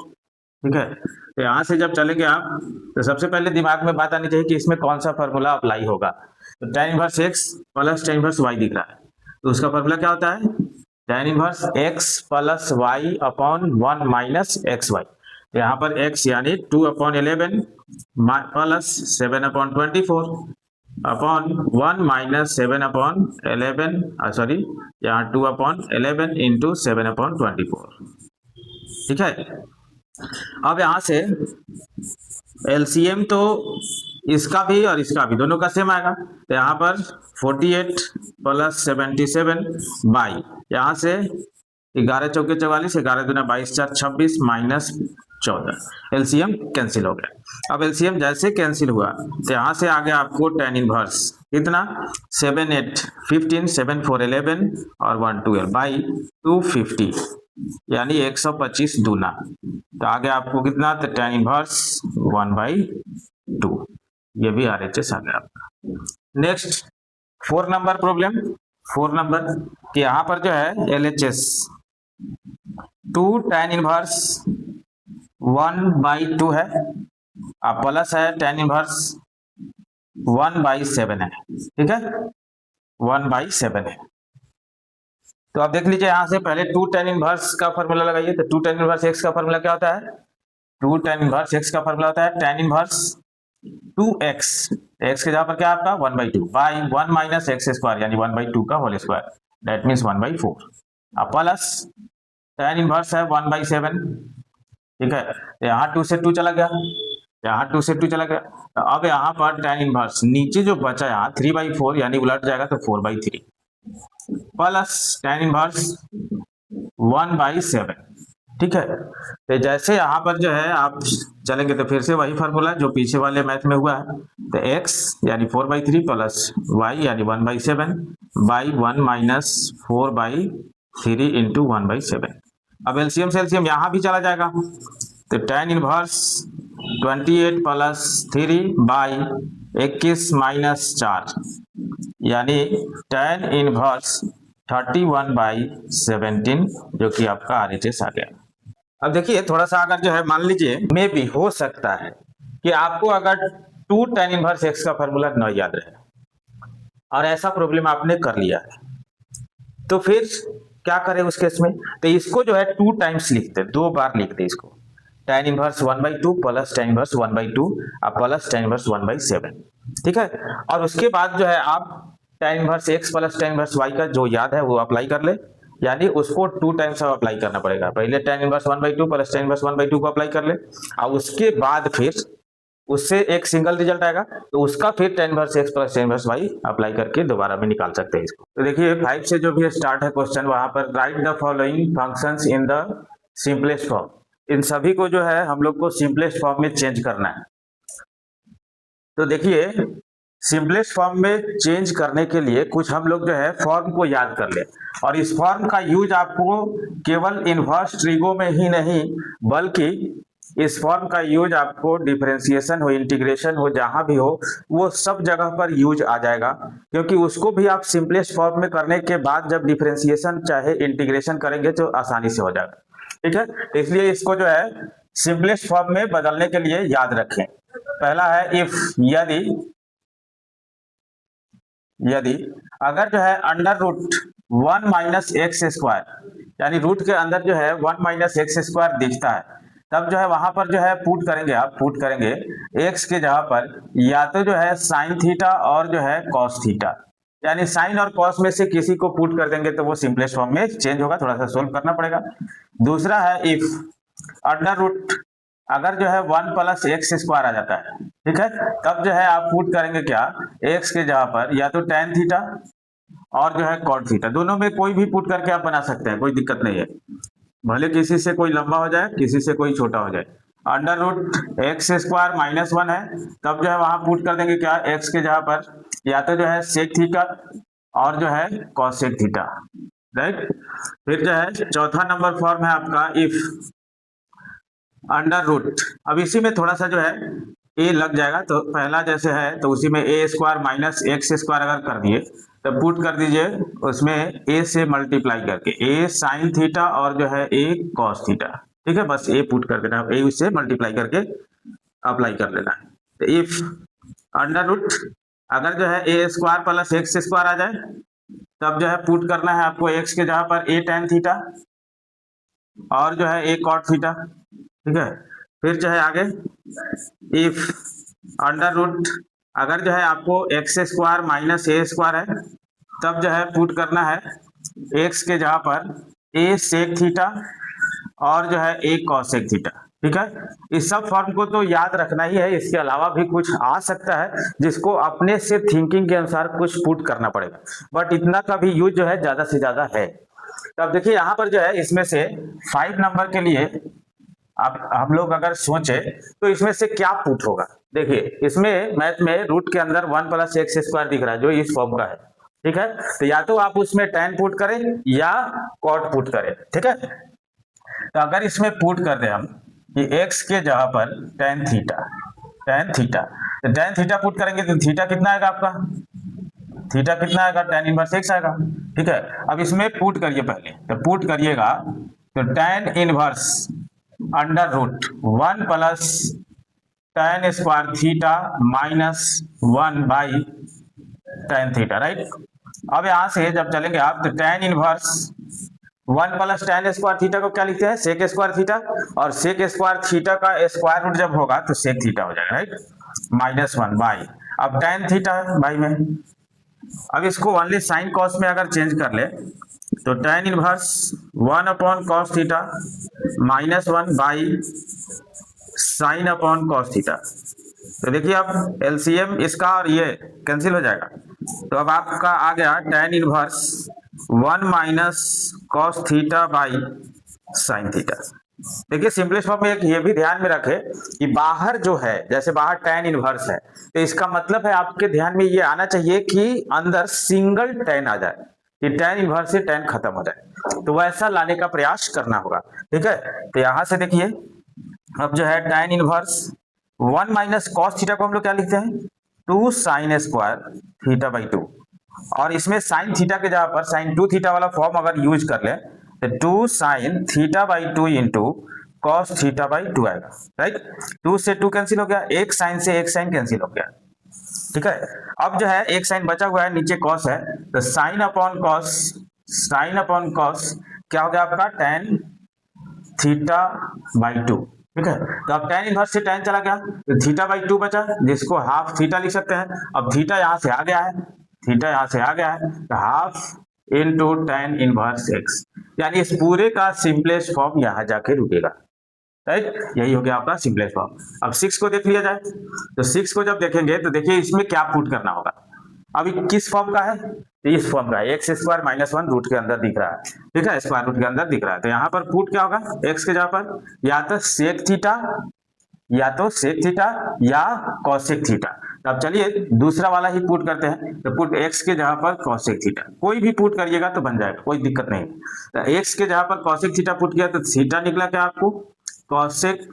ठीक है। तो यहाँ से जब चलेंगे आप तो सबसे पहले दिमाग में बात आनी चाहिए कि इसमें कौन सा फॉर्मूला अप्लाई होगा। तो tan inverse x plus tan inverse y दिख रहा है, तो उसका फॉर्मूला क्या होता है, tan inverse x plus y upon 1 minus xy। तो यहाँ पर x यानी 2/11 प्लस 7/24 अपॉन 1 माइनस 7/11, सॉरी यहाँ 2/11 इंटू 7/24, ठीक है। अब यहाँ से LCM तो इसका भी और इसका भी दोनों का सेम आएगा, तो यहाँ पर 48 प्लस 77 बाई यहाँ से 11 चौके 44, 11 दूना 22, 4 26 माइनस 14, LCM कैंसिल हो गया। अब LCM जैसे कैंसिल हुआ तो यहाँ से आ गया आपको tan इनवर्स कितना 7 8 15 7 4 11 और 1 12 बाई 250 यानी 125 दूना। तो आगे आपको कितना, तो tan इनवर्स 1/2, ये भी RHS आ गया आपका। नेक्स्ट 4 नंबर प्रॉब्लम, 4 नंबर कि यहाँ पर जो है LHS 2 tan इनवर्स 1/2 है, अब प्लस है tan इनवर्स 1/7 है, ठीक है 1/7 है। तो आप देख लीजिए यहाँ से पहले 2 tan इनवर्स का फॉर्मूला लगाइए। तो 2 tan इनवर्स x का फॉर्मूला क्या होता है, 2 tan इनवर्स x का फॉर्मूला होता है tan इनवर्स 2x, x के जगह पर क्या आपका 1/2 बाई 1 माइनस एक्स स्क्वायर यानी 1/2 का होल स्क्वायर, दैट मीन्स 1/4। अब प्लस tan इनवर्स है 1/7, ठीक है, यहाँ 2 से 2 चला गया, यहाँ 2 से 2 चला गया। तो अब यहाँ पर tan इनवर्स नीचे जो बचा यहाँ 3/4 यानी उलट जाएगा तो 4/3 प्लस tan इनवर्स 1/7, ठीक है। तो जैसे यहाँ पर जो है आप चलेंगे तो फिर से वही फार्मूला जो पीछे वाले मैथ में हुआ है। तो x यानी 4/3 प्लस y यानी 1/7 बाई 1 माइनस 4/3 इंटू 1/7। अब एलसीएम से एलसीएम यहाँ भी चला जाएगा, तो tan inverse 28 plus 3 by 21 minus 4 यानी tan इनवर्स 31/17 जो कि आपका RHS आ गया। अब देखिए थोड़ा सा अगर जो है मान लीजिए मे भी हो सकता है कि आपको अगर 2 tan इनवर्स x का फॉर्मूला न याद रहे और ऐसा प्रॉब्लम आपने कर लिया है, तो फिर क्या करें उस केस में। तो इसको जो है 2 टाइम्स लिखते, 2 बार लिखते इसको, tan inverse 1/2 plus tan inverse 1/2 और प्लस tan इनवर्स 1/7, ठीक है। और उसके बाद जो है आप tan inverse x plus tan inverse y का जो याद है वो अप्लाई कर ले, यानी उसको 2 टाइम्स अब अप्लाई करना पड़ेगा। पहले tan inverse 1/2 plus tan inverse 1/2 को अप्लाई कर ले और उसके बाद फिर उससे एक सिंगल रिजल्ट आएगा तो उसका फिर tan inverse x plus tan inverse y apply करके दोबारा में निकाल सकते हैं इसको। तो देखिए 5 से जो भी स्टार्ट है क्वेश्चन, वहां पर write the following functions in the simplest form, इन सभी को जो है हम लोग को सिंपलेस्ट फॉर्म में चेंज करना है। तो देखिए सिंपलेस्ट फॉर्म में चेंज करने के लिए कुछ हम लोग जो है फॉर्म को याद कर ले, और इस फॉर्म का यूज आपको केवल इनवर्स ट्रिगो में ही नहीं बल्कि इस फॉर्म का यूज आपको डिफरेंशिएशन हो, इंटीग्रेशन हो, जहां भी हो वो सब जगह पर यूज आ जाएगा, क्योंकि उसको भी आप सिंपलेस्ट फॉर्म में करने के बाद जब डिफरेंशिएशन चाहे इंटीग्रेशन करेंगे तो आसानी से हो जाएगा, ठीक है। इसलिए इसको जो है सिंपलेस्ट फॉर्म में बदलने के लिए याद रखें। पहला है इफ, यदि अगर जो है under root 1 minus x square यानी रूट के अंदर जो है 1 माइनस एक्स स्क्वायर दिखता है, तब जो है वहां पर जो है पुट करेंगे, आप पुट करेंगे एक्स के जगह पर या तो जो है साइन थीटा और जो है कॉस थीटा, यानी साइन और कॉस में से किसी को पुट कर देंगे तो वो सिंपलेस्ट फॉर्म में चेंज होगा, थोड़ा सा सोल्व करना पड़ेगा। दूसरा है इफ अंडर रूट अगर जो है 1 प्लस एक्स स्क्वायर आ जाता है, ठीक है, तब जो है आप पुट करेंगे क्या, एक्स के जगह पर या तो tan थीटा और जो है कॉट थीटा, दोनों में कोई भी पुट करके आप बना सकते हैं, कोई दिक्कत नहीं है, भले किसी से कोई लंबा हो जाए किसी से कोई छोटा हो जाए। Under root x square minus 1 है, तब जो है वहां पुट कर देंगे क्या, एक्स के जगह पर या तो जो है सेक थीटा और जो है कॉसेक थीटा, राइट। फिर जो है चौथा नंबर फॉर्म है आपका इफ अंडर रूट, अब इसी में थोड़ा सा जो है ए लग जाएगा, तो पहला जैसे है तो उसी में ए स्क्वायर माइनस एक्स स्क्वायर अगर कर दिए तो पुट कर दीजिए उसमें ए से मल्टीप्लाई करके ए साइन थीटा और जो है ए कॉस थीटा, ठीक है, बस ए पुट कर देना, ए से मल्टीप्लाई करके अप्लाई कर लेना है। तो इफ अंडर रूट अगर जो है ए स्क्वायर प्लस एक्स स्क्वायर आ जाए तब जो है पुट करना है आपको एक्स के जगह पर ए tan थीटा और जो है ए कॉट थीटा, ठीक है। फिर जो है आगे इफ अंडर रूट अगर जो है आपको x square minus A square है तब जो है पुट करना है एक्स के जगह पर ए सेक थीटा और जो है ए कॉसेक थीटा, ठीक है। इस सब फॉर्म को तो याद रखना ही है, इसके अलावा भी कुछ आ सकता है जिसको अपने से थिंकिंग के अनुसार कुछ पुट करना पड़ेगा, बट इतना का भी यूज जो है ज्यादा से ज्यादा है। तो अब देखिए यहाँ पर जो है इसमें से 5 नंबर के लिए आप हम लोग अगर सोचे तो इसमें से क्या पुट होगा। देखिए इसमें मैथ में रूट के अंदर 1 प्लस एक्स स्क्वायर दिख रहा है जो इस फॉर्म का है, ठीक है। तो या तो आप उसमें tan पुट करें या cot पुट करें, ठीक है। तो अगर इसमें पुट कर दें हम कि x के जगह पर tan थीटा, तो tan थीटा पुट करेंगे तो थीटा कितना आएगा आपका, थीटा कितना आएगा, tan इनवर्स x आएगा, ठीक है। अब इसमें पुट करिए पहले, तो पुट करिएगा तो tan inverse under root 1 plus tan square theta minus 1 by tan theta, right. अब यहां से जब चलेंगे आप तो tan inverse 1 plus tan square theta को क्या लिखते हैं, सेक स्क्वायर थीटा, और सेक स्क्वायर थीटा का स्क्वायर रूट जब होगा तो सेक थीटा हो जाएगा, राइट, माइनस 1 बाई, अब tan थीटा है बाई में। अब इसको ओनली साइन कॉस में अगर चेंज कर ले तो tan inverse 1 upon cos theta minus 1 by sine upon cos theta. तो देखिए अब एलसीएम इसका और ये कैंसिल हो जाएगा, तो अब आपका आ गया tan inverse 1 minus cos theta by sine theta. देखिए सिंपलेस्ट फॉर्म में एक ये भी ध्यान में रखे कि बाहर जो है, जैसे बाहर tan इनवर्स है तो इसका मतलब है आपके ध्यान में ये आना चाहिए कि अंदर सिंगल tan आ जाए, कि tan इनवर्स से tan खत्म हो जाए, तो वैसा लाने का प्रयास करना होगा, ठीक है। तो यहां से देखिए अब जो है tan inverse 1 minus cos theta को हम लोग क्या लिखते हैं, 2 साइन स्क्वायर थीटा बाई 2, और इसमें साइन थीटा के जगह पर साइन 2 थीटा वाला फॉर्म अगर यूज कर ले तो 2 sine theta by 2 into cos theta by 2 आएगा, राइट। 2 से 2 कैंसिल हो गया, एक साइन से एक साइन कैंसिल हो गया, ठीक है। अब जो है एक साइन बचा हुआ है, नीचे कॉस है, तो साइन अपॉन कॉस क्या हो गया आपका tan थीटा बाई 2, ठीक है। तो अब tan इनवर्स से tan चला गया तो थीटा बाई 2 बचा, जिसको हाफ थीटा लिख सकते हैं। अब थीटा यहां से आ गया है, तो half into tan inverse x, यानी इस पूरे का सिंपलेस्ट फॉर्म यहां जाके रुकेगा, राइट। यही हो गया आपका सिंपलेस्ट फॉर्म। अब 6 को देख लिया जाए, तो 6 को जब देखेंगे तो देखिए इसमें क्या पुट करना होगा। अभी किस फॉर्म का है, तो इस फॉर्म का है, एक्स स्क्वायर माइनस 1 रूट के अंदर दिख रहा है, ठीक है, स्क्वायर रूट के अंदर दिख रहा है। तो यहाँ पर पुट क्या होगा, एक्स के जगह पर या तो सेक थीटा या कॉसेक थीटा। अब चलिए दूसरा वाला ही पुट करते हैं, तो पुट x के जगह पर कॉसेक थीटा, कोई भी पुट करिएगा तो बन जाएगा, कोई दिक्कत नहीं। तो x के जगह पर कॉसेक थीटा पुट किया तो थीटा निकला क्या आपको, कॉसेक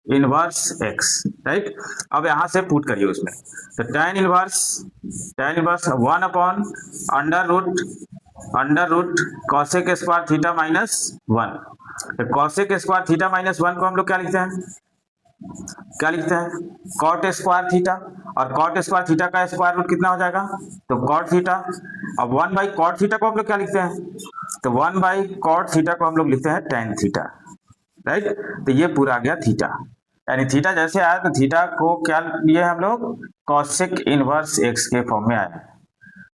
इनवर्स x, राइट। अब यहां से पुट करिए उसमें, तो tan inverse 1 upon under root cosec square theta minus 1। तो कॉसेक स्क्वायर थीटा माइनस 1 को हम लोग क्या लिखते हैं, कॉट स्क्वायर थीटा, और कॉट स्क्वायर थीटा का स्क्वायर रूट कितना हो जाएगा, तो कॉट थीटा। अब 1 बाई कॉट थीटा को हम लोग क्या लिखते हैं, तो 1 बाई कॉट थीटा को हम लोग लिखते हैं tan थीटा, राइट। तो ये पूरा आ गया थीटा, यानी थीटा जैसे आया तो थीटा को क्या लिए हम लोग, कॉसेक इनवर्स x के फॉर्म में आया।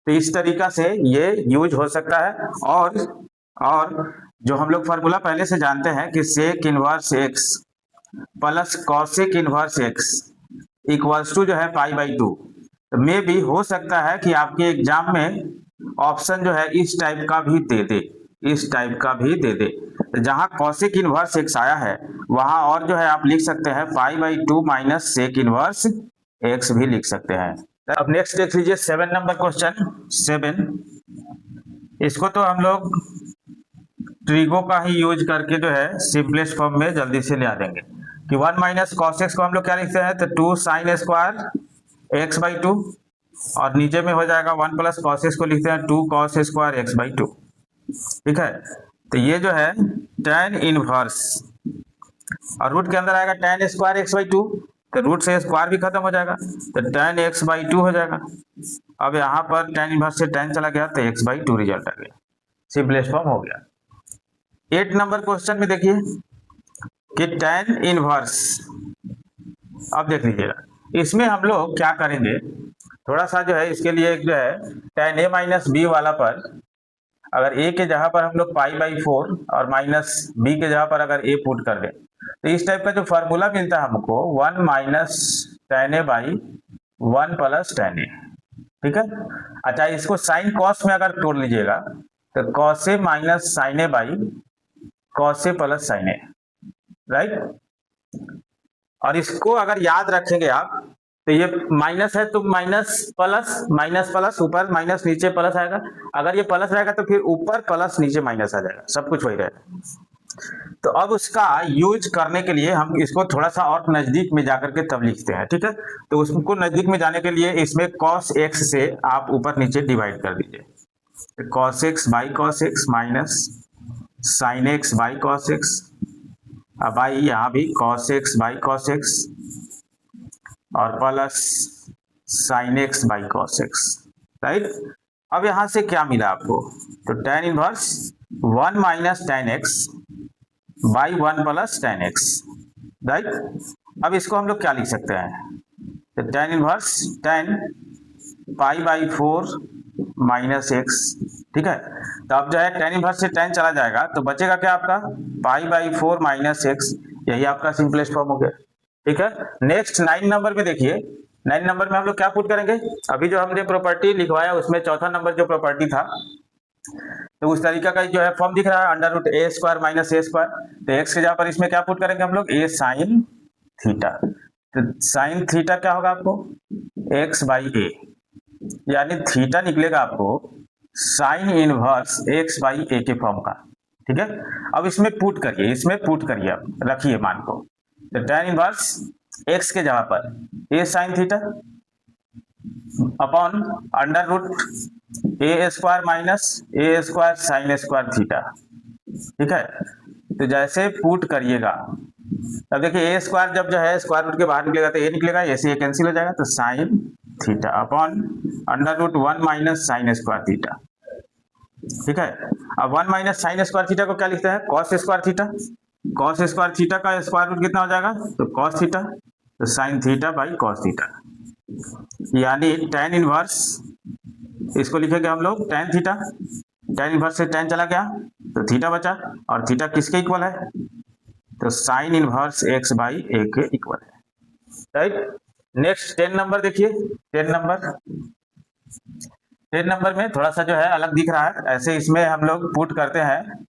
तो इस तरीका से ये यूज हो सकता है। और जो हम लोग फार्मूला पहले से जानते हैं कि sec inverse x plus cosec inverse x equals to जो है पाई बाई 2। तो मे भी हो सकता है कि आपके एग्जाम में ऑप्शन जो है इस टाइप का भी दे दे, तो जहां कॉसेक इनवर्स x आया है वहां और जो है आप लिख सकते हैं pi by 2 minus sec inverse x भी लिख सकते हैं। अब नेक्स्ट देख लीजिए 7 नंबर क्वेश्चन 7। इसको तो हम लोग ट्रिगो का ही यूज करके जो है सिंपलेस्ट फॉर्म में जल्दी से ले आ देंगे कि 1 माइनस कॉस एक्स को हम लोग क्या लिखते हैं, तो 2 साइन स्क्वायर एक्स बाई 2, और नीचे में हो जाएगा 1 प्लस कॉस एक्स को लिखते हैं 2 कॉस स्क्वायर एक्स बाई 2, ठीक है। तो ये जो है tan इनवर्स, और रूट के अंदर आएगा tan स्क्वायर एक्स बाई 2, तो रूट से स्क्वायर भी खत्म हो जाएगा, तो tan x बाई 2 हो जाएगा। अब यहाँ पर tan इनवर्स से tan चला गया तो x बाई 2 रिजल्ट आ गया, सिंपलेस्ट फॉर्म हो गया। 8 नंबर क्वेश्चन में देखिए कि tan इनवर्स, अब देख लीजिएगा इसमें हम लोग क्या करेंगे, थोड़ा सा जो है इसके लिए एक जो है tan a माइनस बी वाला पर अगर a के जगह पर हम लोग पाई बाई 4 और माइनस b के जगह पर अगर a पुट कर दें तो इस टाइप का जो फॉर्मूला मिलता है हमको 1 minus tan a by 1 plus tan a, ठीक है। अच्छा इसको साइन कॉस में अगर तोड़ लीजिएगा तो cos a minus sine a by cos a plus sine a, right. और इसको अगर याद रखेंगे आप तो ये माइनस है तो माइनस प्लस ऊपर माइनस नीचे प्लस आएगा, अगर ये प्लस रहेगा तो फिर ऊपर प्लस नीचे माइनस आ जाएगा, सब कुछ वही रहेगा। तो अब उसका यूज करने के लिए हम इसको थोड़ा सा और नजदीक में जाकर के तब लिखते हैं, ठीक है। तो उसको नजदीक में जाने के लिए इसमें cos x से आप ऊपर नीचे डिवाइड कर दीजिए, cos x by cos x minus sin x by cos x, अब आई यहाँ भी cos x by cos x और plus sin x by cos x, right. अब यहां से क्या मिला आपको, तो tan inverse 1 minus tan x by 1 plus tan x, right. अब इसको हम लोग क्या लिख सकते हैं, तो tan inverse tan pi by 4 minus x, ठीक है। तो अब जो है tan इनवर्स से tan चला जाएगा तो बचेगा क्या आपका पाई बाई 4 माइनस x, यही आपका सिंपलेस्ट फॉर्म हो गया, ठीक है। नेक्स्ट 9 नंबर में देखिए, 9 नंबर में हम लोग क्या पुट करेंगे, अभी जो हमने प्रॉपर्टी लिखवाया उसमें चौथा नंबर जो प्रॉपर्टी था तो उस तरीका का जो है फॉर्म दिख रहा है, under root A square minus A square, तो एक्स के जगह पर इसमें क्या पुट करेंगे हम लोग, ए साइन थीटा, तो साइन थीटा क्या होगा आपको एक्स बाई ए, यानी थीटा निकलेगा आपको साइन इनवर्स एक्स बाई ए के फॉर्म का, ठीक है। अब इसमें पुट करिए, आप रखिए मान को, तो tan इनवर्स एक्स के जगह पर A sine theta upon under root A square minus A square sine square theta, ठीक है। तो जैसे पुट करिएगा अब देखिए ए स्क्वायर जब जो है स्क्वायर रूट के बाहर निकलेगा तो ए निकलेगा, ऐसे ये कैंसिल हो जाएगा, तो sine theta upon under root 1 minus sine square theta, ठीक है। अब 1 माइनस साइन स्क्वायर थीटा को क्या लिखते हैं, cos square theta, cos square theta का स्क्वायर रूट कितना हो जाएगा, तो कॉस थीटा, तो sine theta by cos theta, यानी tan इनवर्स इसको लिखेंगे हम लोग tan थीटा, tan इनवर्स से tan चला गया तो थीटा बचा, और थीटा किसके इक्वल है, तो साइन इनवर्स x बाई ए के इक्वल है, राइट। नेक्स्ट 10 नंबर देखिए, 10 नंबर में थोड़ा सा जो है अलग दिख रहा है, ऐसे इसमें हम लोग पुट करते हैं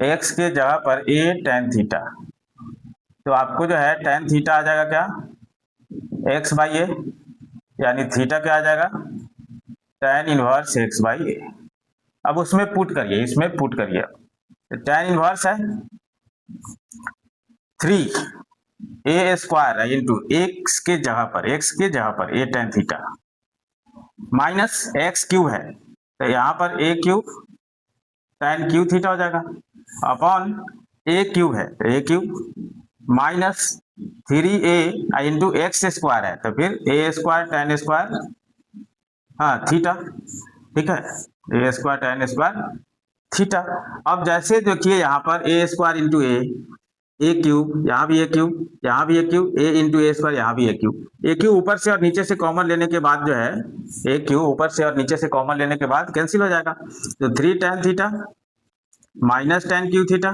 x के जगह पर a tan थीटा, तो आपको जो है tan थीटा आ जाएगा क्या x बाई ए, यानी थीटा क्या आ जाएगा tan इनवर्स x बाई ए। अब उसमें पुट करिए, इसमें पुट करिए, तो tan इनवर्स है 3 ए स्क्वायर इंटू x के जगह पर a tan theta minus x Q है, तो यहाँ पर a cube tan Q theta हो जाएगा अपॉन a क्यूब है तो a cube minus 3a into x square है तो फिर a स्क्वायर tan स्क्वायर हाँ थीटा, ठीक है, a square tan square theta. अब जैसे देखिए यहाँ पर a square into A cube, यहाँ भी ए क्यूब, यहाँ भी ए क्यूब, ए इंटू ए स्क्वायर, यहाँ भी ए क्यूब ऊपर से और नीचे से कॉमन लेने के बाद जो है ए क्यूब ऊपर से और नीचे से कॉमन लेने के बाद कैंसिल हो जाएगा, तो 3 tan theta minus tan Q theta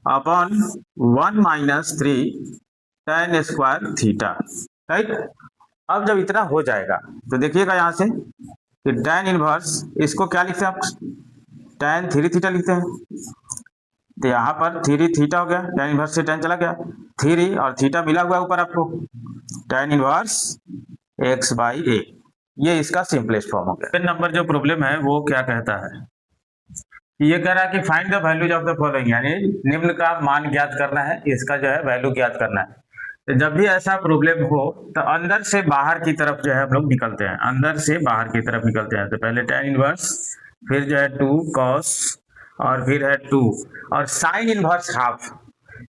upon 1 minus 3 tan square theta, right. अब जब इतना हो जाएगा तो देखिएगा यहाँ से कि tan इनवर्स इसको क्या लिखते हैं आप, tan 3 थीटा लिखते हैं, तो यहाँ पर 3 थीटा हो गया, tan इनवर्स से tan चला गया, 3 और थीटा मिला हुआ ऊपर आपको tan इनवर्स x बाई ए, ये इसका सिंपलेस्ट फॉर्म हो गया। फिर नंबर जो प्रॉब्लम है वो क्या कहता है, ये कह रहा है कि find the values of the following, यानी निम्न का मान ज्ञात करना है, इसका जो है वैल्यू ज्ञात करना है। तो जब भी ऐसा प्रॉब्लम हो तो अंदर से बाहर की तरफ जो है हम लोग निकलते हैं, अंदर से बाहर की तरफ निकलते हैं, तो पहले tan इनवर्स, फिर जो है 2 cos और फिर है 2 और साइन इनवर्स हाफ,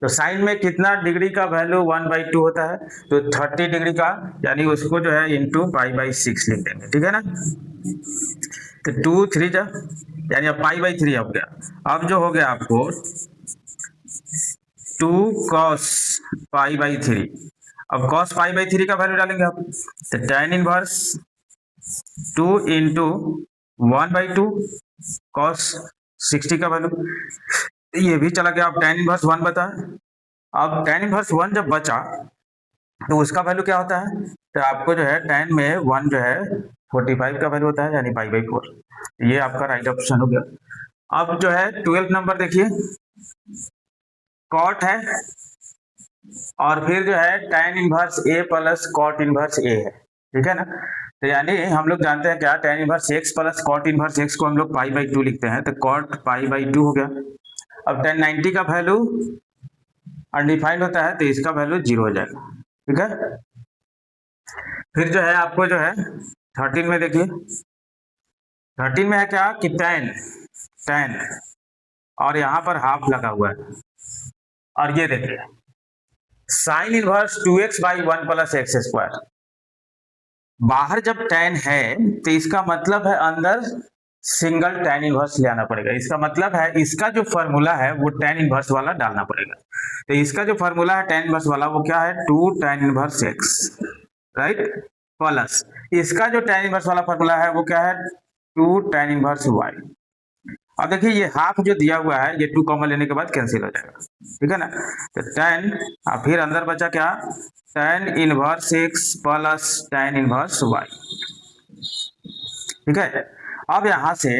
तो साइन में कितना डिग्री का वैल्यू 1/2 होता है, तो 30 डिग्री का, यानी उसको जो है इंटू π/6 लिख देंगे, ठीक है ना। तो 2 3 जा यानी अब π/3 हो गया। अब जो हो गया आपको 2 cos π/3, अब cos π/3 का वैल्यू डालेंगे आप, तो tan इनवर्स 2 इंटू 1/2 cos 60 का वैल्यू, ये भी चला गया। अब tan इनवर्स 1 बता, अब tan इनवर्स 1 जब बचा तो उसका वैल्यू क्या होता है, तो आपको जो है tan में 1 जो है 45 का वैल्यू होता है, यानी π/4, ये आपका राइट ऑप्शन हो गया। अब जो है 12 नंबर देखिए, कॉट है और फिर जो है tan inverse a plus cot inverse a है, ठीक है ना। तो यानी हम लोग जानते हैं क्या, tan inverse x plus cot inverse x को हम लोग पाई बाई 2 लिखते हैं, तो cot पाई बाई 2 हो गया। अब tan 90 का वैल्यू अनडिफाइंड होता है, तो इसका वैल्यू 0 हो जाएगा, ठीक है। फिर जो है आपको जो है 13 में देखिए, 13 में है क्या कि tan और यहाँ पर हाफ लगा हुआ है, और ये देखिए sign inverse 2x by 1 plus x square. बाहर जब tan है तो इसका मतलब है अंदर सिंगल tan इनवर्स ले आना पड़ेगा। इसका मतलब है इसका जो फॉर्मूला है वो tan इनवर्स वाला डालना पड़ेगा। तो इसका जो फॉर्मूला है tan इनवर्स वाला वो क्या है, 2 tan inverse x, right, plus इसका जो tan इनवर्स वाला फॉर्मूला है वो क्या है, 2 tan इनवर्स y। अब देखिए ये हाफ जो दिया हुआ है ये 2 कॉमन लेने के बाद कैंसिल हो जाएगा, ठीक है ना। तो tan, अब फिर अंदर बचा क्या, tan inverse x plus tan inverse y, ठीक है। अब यहां से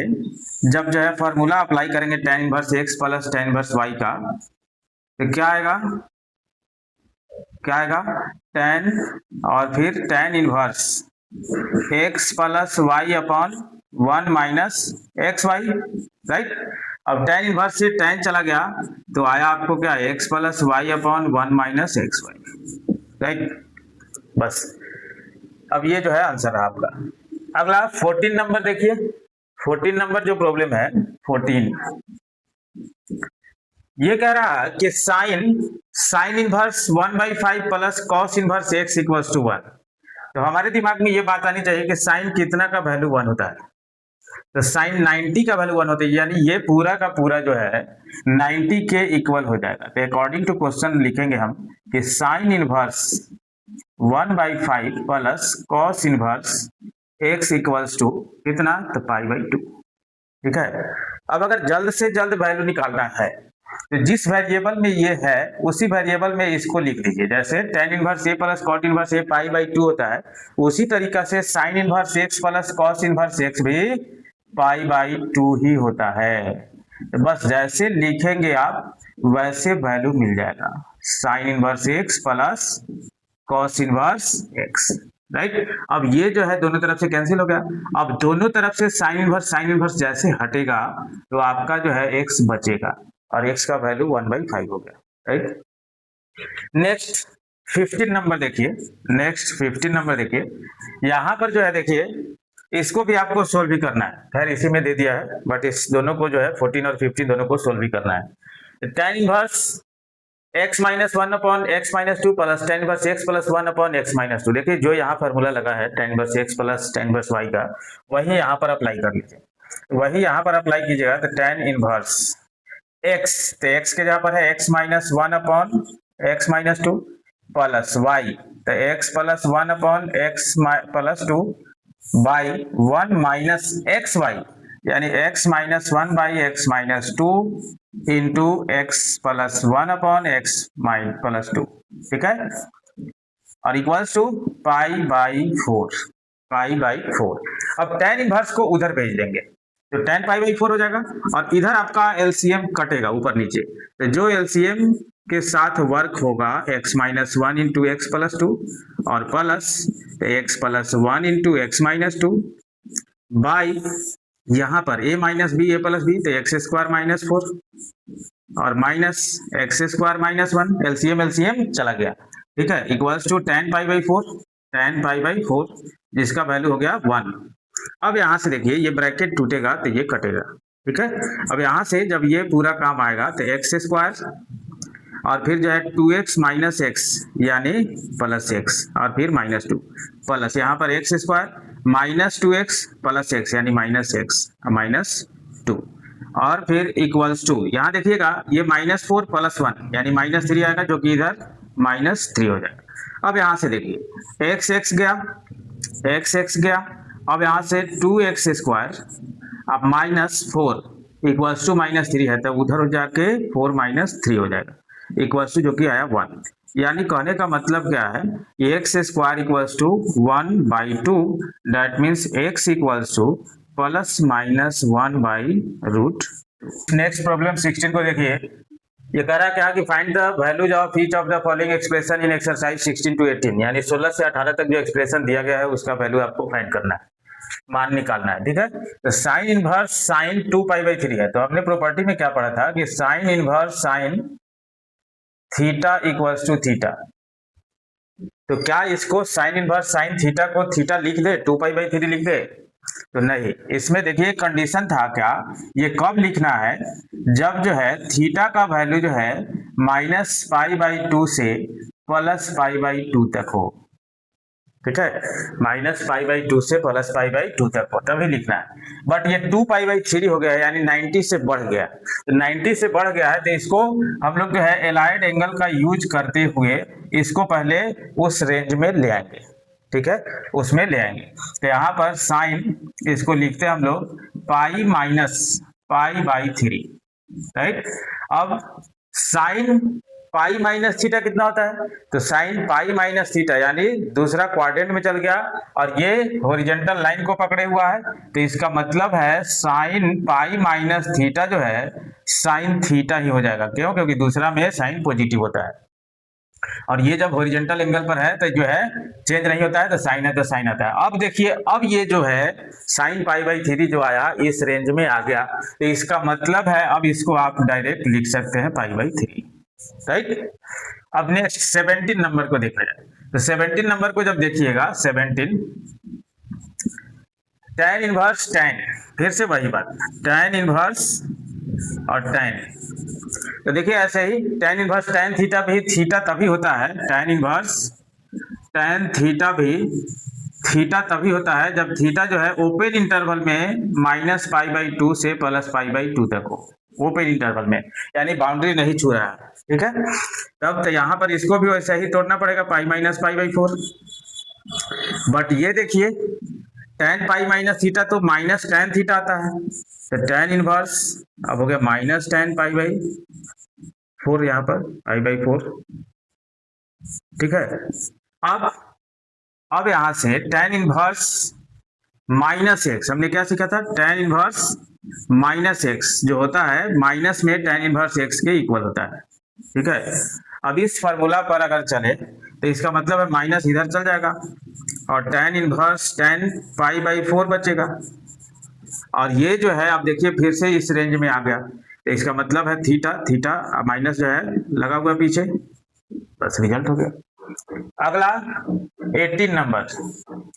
जब जो है फॉर्मूला अप्लाई करेंगे tan inverse x plus tan inverse y का, तो क्या आएगा, tan और फिर tan inverse x plus y upon 1 minus x y, right. अब tan इनवर्स से tan चला गया तो आया आपको क्या, x plus y upon 1 minus x y, right. बस अब ये जो है आंसर है आपका। अगला 14 नंबर देखिए, 14 नंबर जो प्रॉब्लम है 14, ये कह रहा है कि sine inverse 1/5 plus cos inverse x equals to 1। तो हमारे दिमाग में ये बात आनी चाहिए कि साइन कितना का वैल्यू 1 होता है, तो साइन 90 का वैल्यू 1 होता है, यानी ये पूरा का पूरा जो है 90 के इक्वल हो जाएगा। तो अकॉर्डिंग टू क्वेश्चन लिखेंगे हम कि sine inverse 1/5 plus cos inverse x equals to कितना, तो π/2, ठीक है। अब अगर जल्द से जल्द वैल्यू निकालना है तो जिस वेरिएबल में ये है उसी वेरिएबल में इसको लिख लीजिए। जैसे tan inverse a plus cot inverse a π/2 होता है, उसी तरीका से sine inverse x plus cos inverse x भी π/2 ही होता है। तो बस जैसे लिखेंगे आप वैसे वैल्यू मिल जाएगा, sign inverse x plus cos inverse x, right. अब ये जो है दोनों तरफ से कैंसिल हो गया। अब दोनों तरफ से साइन इनवर्स जैसे हटेगा तो आपका जो है x बचेगा और x का वैल्यू 1/5 हो गया, राइट। नेक्स्ट 15 नंबर देखिए, यहां पर जो है देखिए इसको भी आपको सोल्व भी करना है, खैर इसी में दे दिया है, बट इस दोनों को जो है 14 और 15 दोनों को सोल्व भी करना है। tan inverse x minus 1 upon x minus 2 plus tan inverse x plus 1 upon x minus 2। देखिए जो यहाँ फॉर्मूला लगा है tan inverse x plus tan inverse y का, वही यहाँ पर अप्लाई कर लीजिए, वही यहाँ पर अप्लाई कीजिएगा। तो tan इनवर्स x, तो x के जगह पर है x minus 1 upon x minus 2 plus y, तो x plus 1 upon x plus 2 by 1 minus x y, यानी x minus 1 by x minus 2 into x plus 1 upon x plus 2, ठीक है, और इक्वल्स टू π/4। अब tan इनवर्स को उधर भेज देंगे तो tan π/4 हो जाएगा, और इधर आपका एलसीएम कटेगा ऊपर नीचे, तो जो एलसीएम के साथ वर्क होगा x minus 1 into x plus 2 और plus x plus 1 into x minus 2 by यहाँ पर a minus b a plus b, तो एक्स स्क्वायर माइनस 4 और minus x square minus 1, LCM चला गया, ठीक है, इक्वल्स टू tan π/4 जिसका वैल्यू हो गया 1। अब यहाँ से देखिए ये ब्रैकेट टूटेगा तो ये कटेगा, ठीक है। अब यहाँ से जब ये पूरा काम आएगा तो एक्स स्क्वायर और फिर जो है 2x माइनस एक्स यानी प्लस एक्स और फिर माइनस 2 प्लस यहाँ पर x square minus 2x plus x यानी माइनस एक्स माइनस 2 और फिर इक्वल्स टू, यहाँ देखिएगा ये -4 प्लस 1 यानी -3 आएगा, जो कि इधर -3 हो जाएगा। अब यहाँ से देखिए x गया, अब यहाँ से 2x स्क्वायर अब -4 इक्वल्स टू -3 है, तो उधर जाके 4 -3 हो जाएगा, इक्वल्स टू जो कि आया 1। यानी कहने का मतलब क्या है, x square equals to 1/2, that means x equals to plus minus 1/√। Next problem 16 को देखिए, ये कह रहा है क्या कि find the values of each of the following expression in exercise 16 to 18, यानी 16 से 18 तक जो एक्सप्रेशन दिया गया है उसका वैल्यू आपको फाइंड करना है, मान निकालना है। ठीक है, तो साइन इनवर्स साइन 2π/3 है, तो हमने प्रॉपर्टी में क्या पढ़ा था कि sine inverse sine theta equals to theta. तो क्या इसको साइन इनवर्स साइन थीटा को थीटा लिख दे, 2π/3 लिख दे? तो नहीं, इसमें देखिए कंडीशन था क्या, ये कब लिखना है, जब जो है थीटा का वैल्यू जो है -π/2 से +π/2 तक हो। ठीक है, -π/2 से +π/2 तक हो, तभी लिखना है। बट ये 2π/3 हो गया है, यानी 90 से बढ़ गया, तो 90 से बढ़ गया है, तो इसको हम लोग जो है एलाइड एंगल का यूज करते हुए इसको पहले उस रेंज में ले आएंगे। ठीक है, उसमें ले आएंगे। तो यहाँ पर साइन इसको लिखते हैं हम लोग π-π/3, राइट। अब साइन π-θ कितना होता है, तो साइन π-θ यानी दूसरा क्वाड्रेंट में चल गया और ये हॉरिजॉन्टल लाइन को पकड़े हुआ है, तो इसका मतलब है साइन π-θ जो है साइन थीटा ही हो जाएगा। क्यों? क्योंकि दूसरा में साइन पॉजिटिव होता है और ये जब हॉरिजॉन्टल एंगल पर है तो जो है चेंज नहीं होता है, तो साइन है तो साइन आता है। अब देखिए, अब ये जो है साइन π/3 जो आया इस रेंज में आ गया, तो इसका मतलब है अब इसको आप डायरेक्ट लिख सकते हैं π/3, राइट। अब नेक्स्ट 17 नंबर को देखा जाए, तो 17 नंबर को जब देखिएगा 17 tan इनवर्स tan, फिर से वही बात, tan इनवर्स और tan, तो देखिए ऐसे ही tan इनवर्स tan थीटा भी थीटा तभी होता है, tan इनवर्स tan थीटा भी थीटा तभी होता है जब थीटा जो है ओपन इंटरवल में -π/2 से +π/2 तक हो, ओपन इंटरवल में, यानी बाउंड्री नहीं छू रहा है। ठीक है, तब तो यहाँ पर इसको भी वैसे ही तोड़ना पड़ेगा π-π/4। बट ये देखिए tan π-θ तो -tan थीटा आता है, तो tan इनवर्स अब हो गया -tan π/4 यहाँ पर π/4। ठीक है, अब यहां से tan इनवर्स -x, हमने क्या सीखा था, tan इनवर्स -x जो होता है माइनस में tan इनवर्स x के इक्वल होता है। ठीक है, अब इस फॉर्मूला पर अगर चले तो इसका मतलब है माइनस इधर चल जाएगा और tan इनवर्स tan π/4 बचेगा, और ये जो है आप देखिए फिर से इस रेंज में आ गया, तो इसका मतलब है थीटा माइनस जो है लगा हुआ पीछे, बस रिजल्ट हो गया। अगला 18 नंबर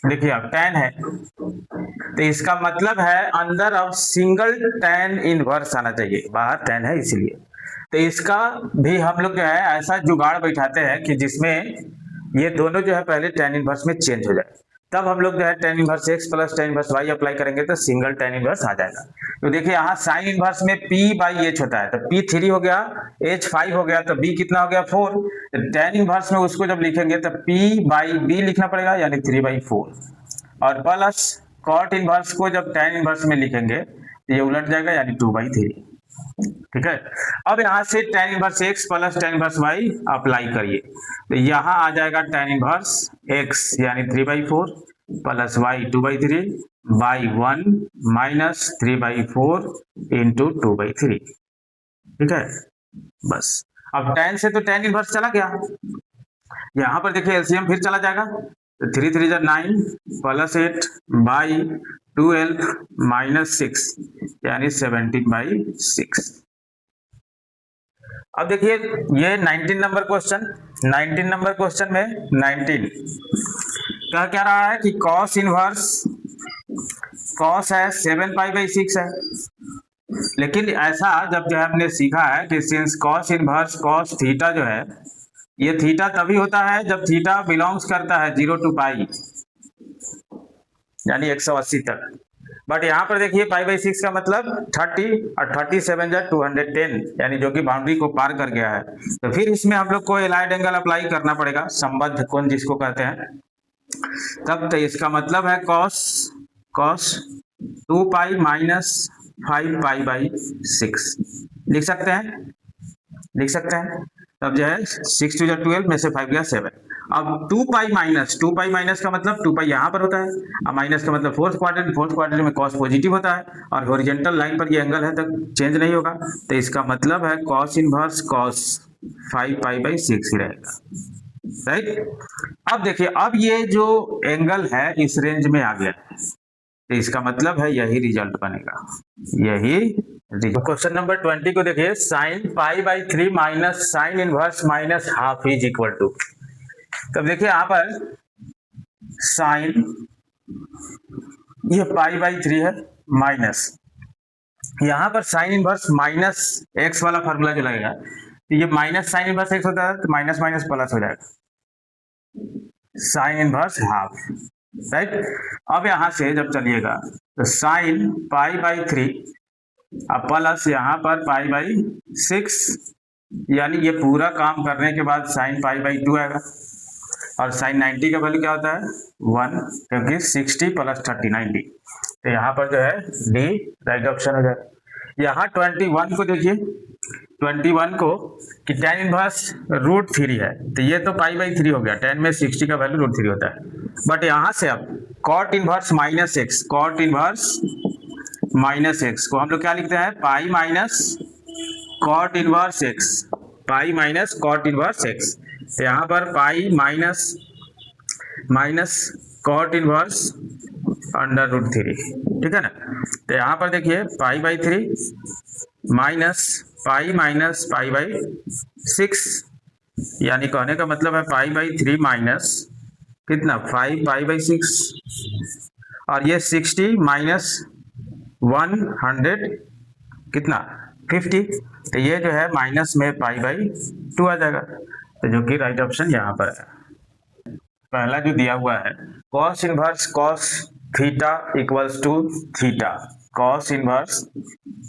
देखिए, अब tan है, तो इसका मतलब है अंदर अब सिंगल tan इनवर्स आना चाहिए, बाहर tan है इसलिए, तो इसका भी हम लोग जो है ऐसा जुगाड़ बैठाते हैं कि जिसमें ये दोनों जो है पहले tan इनवर्स में चेंज हो जाए, तब हम लोग जो है tan inverse x plus tan inverse y apply करेंगे तो सिंगल tan इनवर्स आ जाएगा। तो देखिए यहाँ साइन इनवर्स में p/h होता है, तो p 3 हो गया, h 5 हो गया, तो b कितना हो गया 4, तो tan इनवर्स में उसको जब लिखेंगे तो p/b लिखना पड़ेगा यानी 3/4, और प्लस कॉट इनवर्स को जब tan इनवर्स में लिखेंगे तो ये उलट जाएगा यानी 2/3। ठीक है, अब यहां से tan inverse x plus tan inverse y apply करिए, तो यहां आ जाएगा tan इनवर्स x यानी 3/4 plus y 2/3 by 1 minus 3/4 into 2/3। ठीक है, बस अब tan से तो tan इनवर्स चला गया, यहां पर देखिए एलसीएम फिर चला जाएगा, तो 3 3 9 प्लस 8 बाई 12 माइनस 6 यानी 17/6। अब देखिए ये 19 नंबर क्वेश्चन, 19 नंबर क्वेश्चन में 19 क्या रहा है कि cos इनवर्स cos है 7π/6 है, लेकिन ऐसा जब जो है हमने सीखा है कि since cos inverse cos theta जो है ये थीटा तभी होता है जब थीटा बिलोंग्स करता है 0 to π यानी 180 तक, बट यहाँ पर देखिए π/6 का मतलब 30 और 37 जा 210 यानी जो कि बाउंड्री को पार कर गया है, तो फिर इसमें हम लोग को एलाइड एंगल अप्लाई करना पड़ेगा, संबद्ध कोण जिसको कहते हैं, तब तो इसका मतलब है cos 2π माइनस 5π/6 लिख सकते हैं, तब जो है 6 2 12 में से 5 गया 7, अब 2 माइनस का मतलब 2 पाई यहाँ पर होता है, अब माइनस का मतलब फोर्थ क्वाड्रेंट में कॉस पॉजिटिव होता है और हॉरिजॉन्टल लाइन पर ये एंगल है तक चेंज नहीं होगा, तो इसका मतलब है cos inverse cos 5 pi by 6 ही रहेगा, राइट। अब देखिए, अब ये जो एंगल है इस रेंज में आ गया, तो इसका मतलब है यही रिजल्ट बनेगा, यही। क्वेश्चन नंबर 20 को देखिए, sine pi by 3 minus sine inverse minus half is equal to. तब देखिए यहाँ पर साइन, ये पाई बाई 3 है, माइनस यहाँ पर साइन इनवर्स माइनस एक्स वाला फॉर्मूला जो लगेगा, तो ये माइनस साइन इनवर्स एक्स होता है, तो माइनस माइनस प्लस हो जाएगा, साइन इनवर्स हाफ, राइट। अब यहां से जब चलिएगा तो साइन पाई बाई 3 अब प्लस यहाँ पर पाई बाई 6, यानी ये पूरा काम करने के बाद साइन पाई बाई 2 आएगा, और साइन 90 का वैल्यू क्या होता है 1, क्योंकि 60 प्लस 30 90, तो यहाँ पर जो है डी राइट ऑप्शन हो जाएगा। यहाँ 21 को देखिए, 21 को कि tan इनवर्स √3 है, तो ये तो पाई बाई 3 हो गया, tan में 60 का वैल्यू √3 होता है, बट यहाँ से अब cot inverse minus x, cot inverse minus x को हम लोग क्या लिखते हैं, पाई माइनस cot इनवर्स एक्स, पाई माइनस cot इनवर्स एक्स, तो यहाँ पर पाई माइनस cot इनवर्स √3, ठीक है ना। तो यहाँ पर देखिए पाई बाई 3 माइनस पाई बाई 6, यानी कहने का मतलब है पाई बाई 3 माइनस कितना 5 पाई बाई 6, और ये 60 माइनस 100 कितना 50, तो ये जो है माइनस में पाई बाई 2 आ जाएगा, तो जो कि राइट ऑप्शन यहाँ पर है। पहला जो दिया हुआ है cos inverse cos theta equals to theta, cos inverse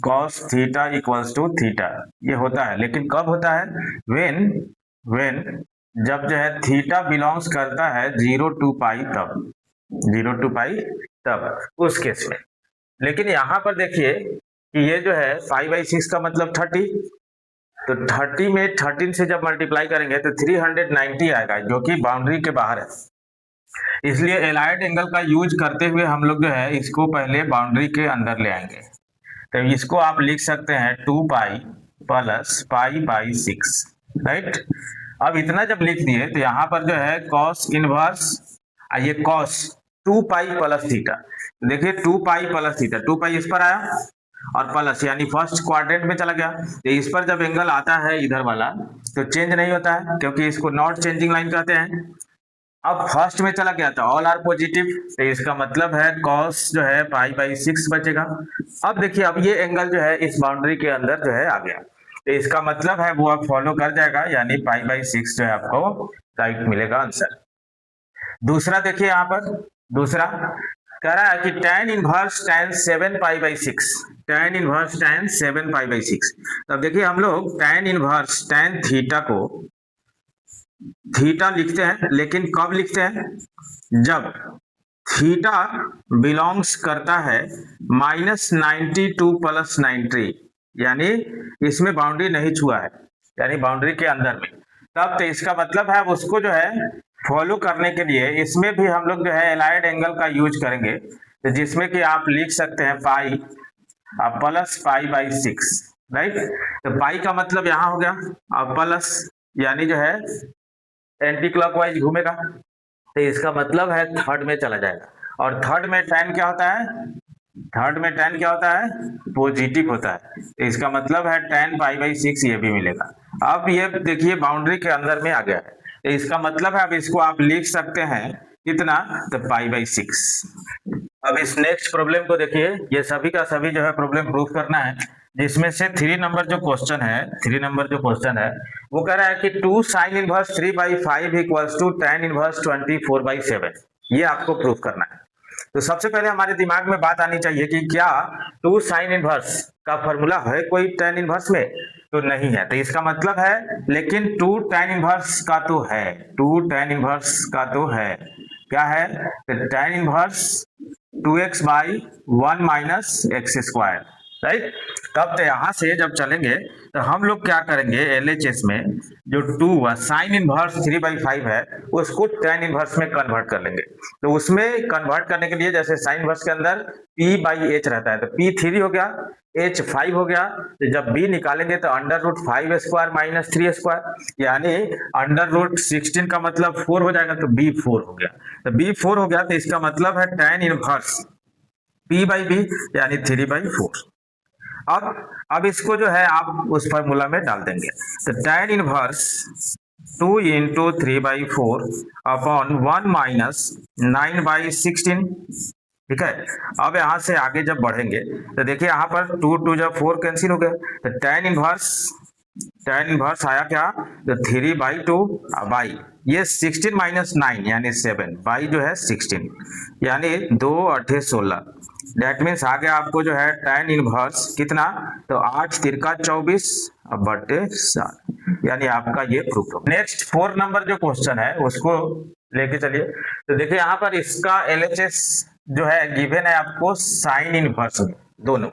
cos theta equals to theta, ये होता है, लेकिन कब होता है, व्हेन जब जो है थीटा बिलोंग्स करता है 0 to पाई, तब 0 to पाई तब उस केस में। लेकिन यहाँ पर देखिए कि ये जो है पाई बाई 6 का मतलब 30, तो 30 में 13 से जब मल्टीप्लाई करेंगे तो 390 आएगा, जो कि बाउंड्री के बाहर है, इसलिए एलाइड एंगल का यूज करते हुए हम लोग जो है इसको पहले बाउंड्री के अंदर ले आएंगे, तो इसको आप लिख सकते हैं 2 pi plus pi by 6, right. अब इतना जब लिख दिए तो यहाँ पर जो है कॉस इनवर्स, ये कॉस 2 पाई प्लस थीटा, देखिए 2 पाई प्लस थीटा, 2 पाई इस पर आया और प्लस यानी फर्स्ट क्वाड्रेंट में चला गया, तो इस पर जब एंगल आता है इधर वाला तो चेंज नहीं होता है, क्योंकि इसको नॉट चेंजिंग लाइन कहते हैं। अब फर्स्ट में चला गया था ऑल आर पॉजिटिव, तो इसका मतलब है कॉस जो है पाई बाई 6 बचेगा। अब देखिए, अब ये एंगल जो है इस बाउंड्री के अंदर जो है आ गया, तो इसका मतलब है वो आप फॉलो कर जाएगा, यानी पाई बाई 6 जो है आपको राइट मिलेगा आंसर। दूसरा देखिए, यहाँ पर दूसरा कह रहा है कि tan inverse tan 7 pi by 6, tan inverse tan 7 pi by 6। तब देखिए हम लोग tan इनवर्स tan थीटा को थीटा लिखते हैं, लेकिन कब लिखते हैं, जब थीटा बिलोंग्स करता है -90 to +90, यानी इसमें बाउंड्री नहीं छुआ है, यानी बाउंड्री के अंदर में, तब तो इसका मतलब है उसको जो है फॉलो करने के लिए इसमें भी हम लोग जो है एलाइड एंगल का यूज करेंगे, तो जिसमें कि आप लिख सकते हैं pi plus pi by 6, right. तो पाई का मतलब यहाँ हो गया, अब प्लस यानी जो है एंटी क्लॉकवाइज घूमेगा, तो इसका मतलब है थर्ड में चला जाएगा, और थर्ड में tan क्या होता है, थर्ड में tan क्या होता है, पॉजिटिव होता है, तो इसका मतलब है tan पाई बाई 6 ये भी मिलेगा। अब ये देखिए बाउंड्री के अंदर में आ गया है, तो इसका मतलब है अब इसको आप लिख सकते हैं कितना, तो पाई बाई 6। अब इस नेक्स्ट प्रॉब्लम को देखिए, ये सभी का सभी जो है प्रॉब्लम प्रूफ करना है, जिसमें से 3 नंबर जो क्वेश्चन है, 3 नंबर जो क्वेश्चन है वो कह रहा है कि 2 sine inverse 3 by 5 equals to tan inverse 24 by 7, ये आपको प्रूफ करना है। तो सबसे पहले हमारे दिमाग में बात आनी चाहिए कि क्या 2 साइन इनवर्स का फॉर्मूला है कोई tan इनवर्स में, तो नहीं है, तो इसका मतलब है, लेकिन 2 tan इनवर्स का तो है, 2 tan इनवर्स का तो है, क्या है, तो tan inverse 2x by 1 minus x square, right. तब तो यहाँ से जब चलेंगे तो हम लोग क्या करेंगे, एलएचएस में जो 2 हुआ साइन इनवर्स 3/5 है उसको tan इनवर्स में कन्वर्ट कर लेंगे। तो उसमें कन्वर्ट करने के लिए जैसे साइन इनवर्स के अंदर p/h रहता है, तो p3 हो गया, h 5 हो गया, तो जब b निकालेंगे तो √5² माइनस 3² यानी √16 का मतलब 4 हो जाएगा, तो b4 हो गया। तो b4 हो गया तो इसका मतलब है tan इनवर्स p/b यानी 3/4। अब इसको जो है आप उस फार्मूला में डाल देंगे, तो tan इनवर्स 2 × 3/4 अपॉन 1 माइनस 9/16। ठीक है। अब यहां से आगे जब बढ़ेंगे तो देखिए यहाँ पर 2 2 जब 4 कैंसिल हो गया, तो tan इनवर्स आया क्या, तो 3/2 बाई ये 16 माइनस 9 यानी 7 बाई जो है 16 यानी 2 8 16। डेट मीन्स आगे आपको जो है tan इनवर्स कितना, तो 8 तिरका 24 बटे 7 यानी आपका ये प्रूफ हो। नेक्स्ट 4 नंबर जो क्वेश्चन है उसको लेके चलिए। तो देखिए यहाँ पर इसका एलएचएस जो है गिवन है आपको साइन इनवर्स में दोनों,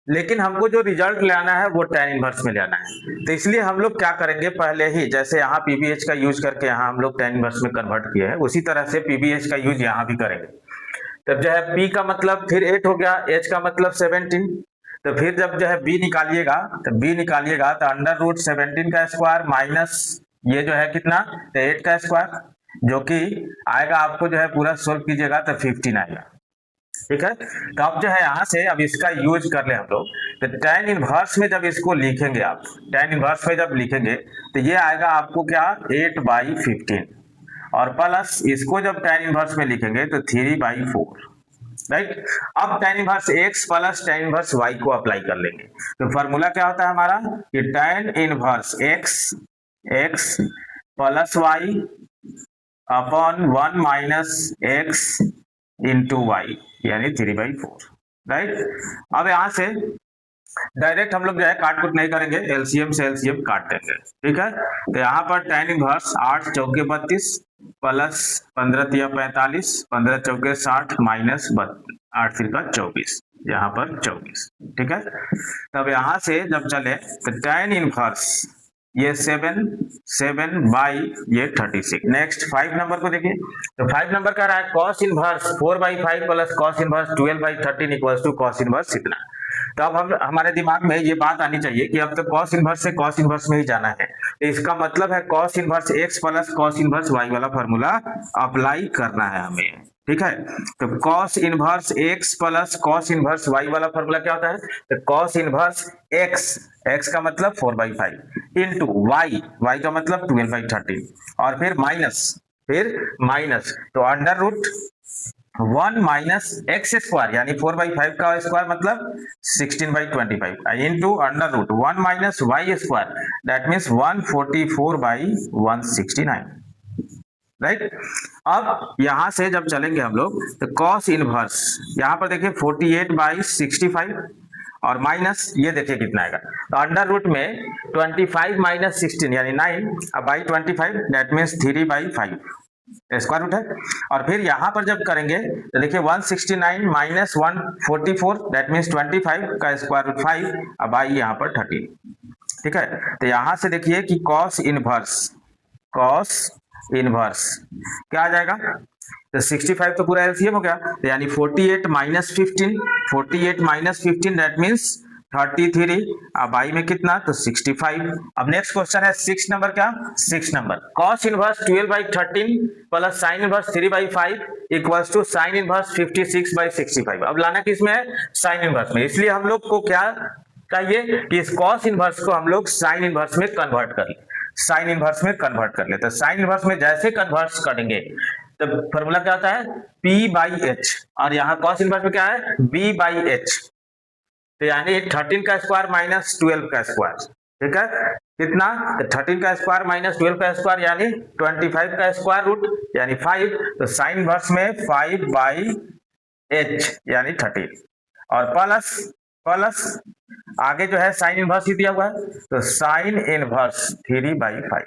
लेकिन हमको जो रिजल्ट लाना है वो tan इनवर्स में लाना है। तो इसलिए हम लोग क्या करेंगे, पहले ही जैसे यहाँ पीबीएच का यूज करके यहाँ हम लोग tan इनवर्स में कन्वर्ट किए हैं उसी तरह से पीबीएच का यूज यहाँ भी करेंगे। तब जो है p का मतलब फिर 8 हो गया, h का मतलब 17, तो फिर जब जो है b निकालिएगा तो √17 का स्क्वायर माइनस ये जो है कितना, तो 8 का स्क्वायर, जो कि आएगा आपको जो है पूरा सोल्व कीजिएगा तो 15 आएगा। ठीक है। तो अब जो है यहाँ से अब इसका यूज कर ले हम लोग, तो tan इनवर्स में जब इसको लिखेंगे आप, tan इनवर्स में जब लिखेंगे तो ये आएगा आपको क्या 8/15 और प्लस इसको जब tan इनवर्स में लिखेंगे तो 3/4। राइट। अब tan inverse x plus tan inverse y को अप्लाई कर लेंगे, तो फॉर्मूला क्या होता है हमारा कि tan inverse x plus y upon 1 minus x into y यानी 3/4। राइट। अब यहां से डायरेक्ट हम लोग जो है काट कुट नहीं करेंगे, एलसीएम से एलसीएम काट देंगे। ठीक है। तो यहाँ पर tan इनवर्स 8 चौके 32 प्लस 15 तिया 45 15 चौके 60 माइनस 8 तिरका 24 यहाँ पर 24। ठीक है। तब यहाँ से जब चले तो tan इनवर्स ये 7 बाई ये 36। नेक्स्ट 5 नंबर को देखिए, तो 5 नंबर का रहा है cos inverse 4/5 plus cos inverse 12/13 equals to cos inverse इतना। तो अब हम हमारे दिमाग में ये बात आनी चाहिए कि अब तो cos इनवर्स से cos इनवर्स में ही जाना है, तो इसका मतलब है cos inverse x plus cos inverse y वाला फॉर्मूला अप्लाई करना है हमें। ठीक है। तो cos inverse x plus cos inverse y वाला फॉर्मूला क्या होता है, तो cos इनवर्स x का मतलब 4/5 इंटू y का मतलब 12/13 और फिर माइनस तो under root 1 minus x square यानी 4/5 का स्क्वायर मतलब 16/25 into under root 1 minus y square that means 144/169। Right. अब यहां से जब चलेंगे हम लोग तो cos इनवर्स यहां पर देखिए 48/65 और माइनस ये देखिए कितना आएगा, तो अंडर रूट में 25 माइनस 16 यानी 9 अब by 25 that means 3/5 square root है। और फिर यहां पर जब करेंगे तो देखिए 169 माइनस 144 दैट मीन्स 25 का स्क्वायर रूट 5 अब बाई यहाँ पर 13। ठीक है। तो यहां से देखिए कि cos इनवर्स क्या आ जाएगा, तो 65 तो पूरा एलसीएम हो गया, तो यानी 48 माइनस 15 दैट मीन्स 33 अब आई में कितना, तो 65। अब नेक्स्ट क्वेश्चन है 6 नंबर क्या, 6 number cos inverse 12/13 plus sine inverse 3/5 equals to sine inverse 56/65। अब लाना किसमें है, साइन इनवर्स में, इसलिए हम लोग को क्या चाहिए कि इस cos इनवर्स को हम लोग साइन इनवर्स में कन्वर्ट कर ले, साइन इनवर्स में कन्वर्ट कर ले। तो साइन इनवर्स में जैसे कन्वर्ट करेंगे तो फॉर्मूला क्या होता है p/h और यहाँ cos इनवर्स में क्या है b/h, तो यानी 13 का स्क्वायर माइनस 12 का स्क्वायर। ठीक है। कितना, 13 का स्क्वायर माइनस 12 का स्क्वायर यानी 25 का स्क्वायर रूट यानी 5, तो साइन इनवर्स में 5/h यानी 13 और प्लस आगे जो है साइन इनवर्स ही दिया हुआ है तो साइन इनवर्स 3/5।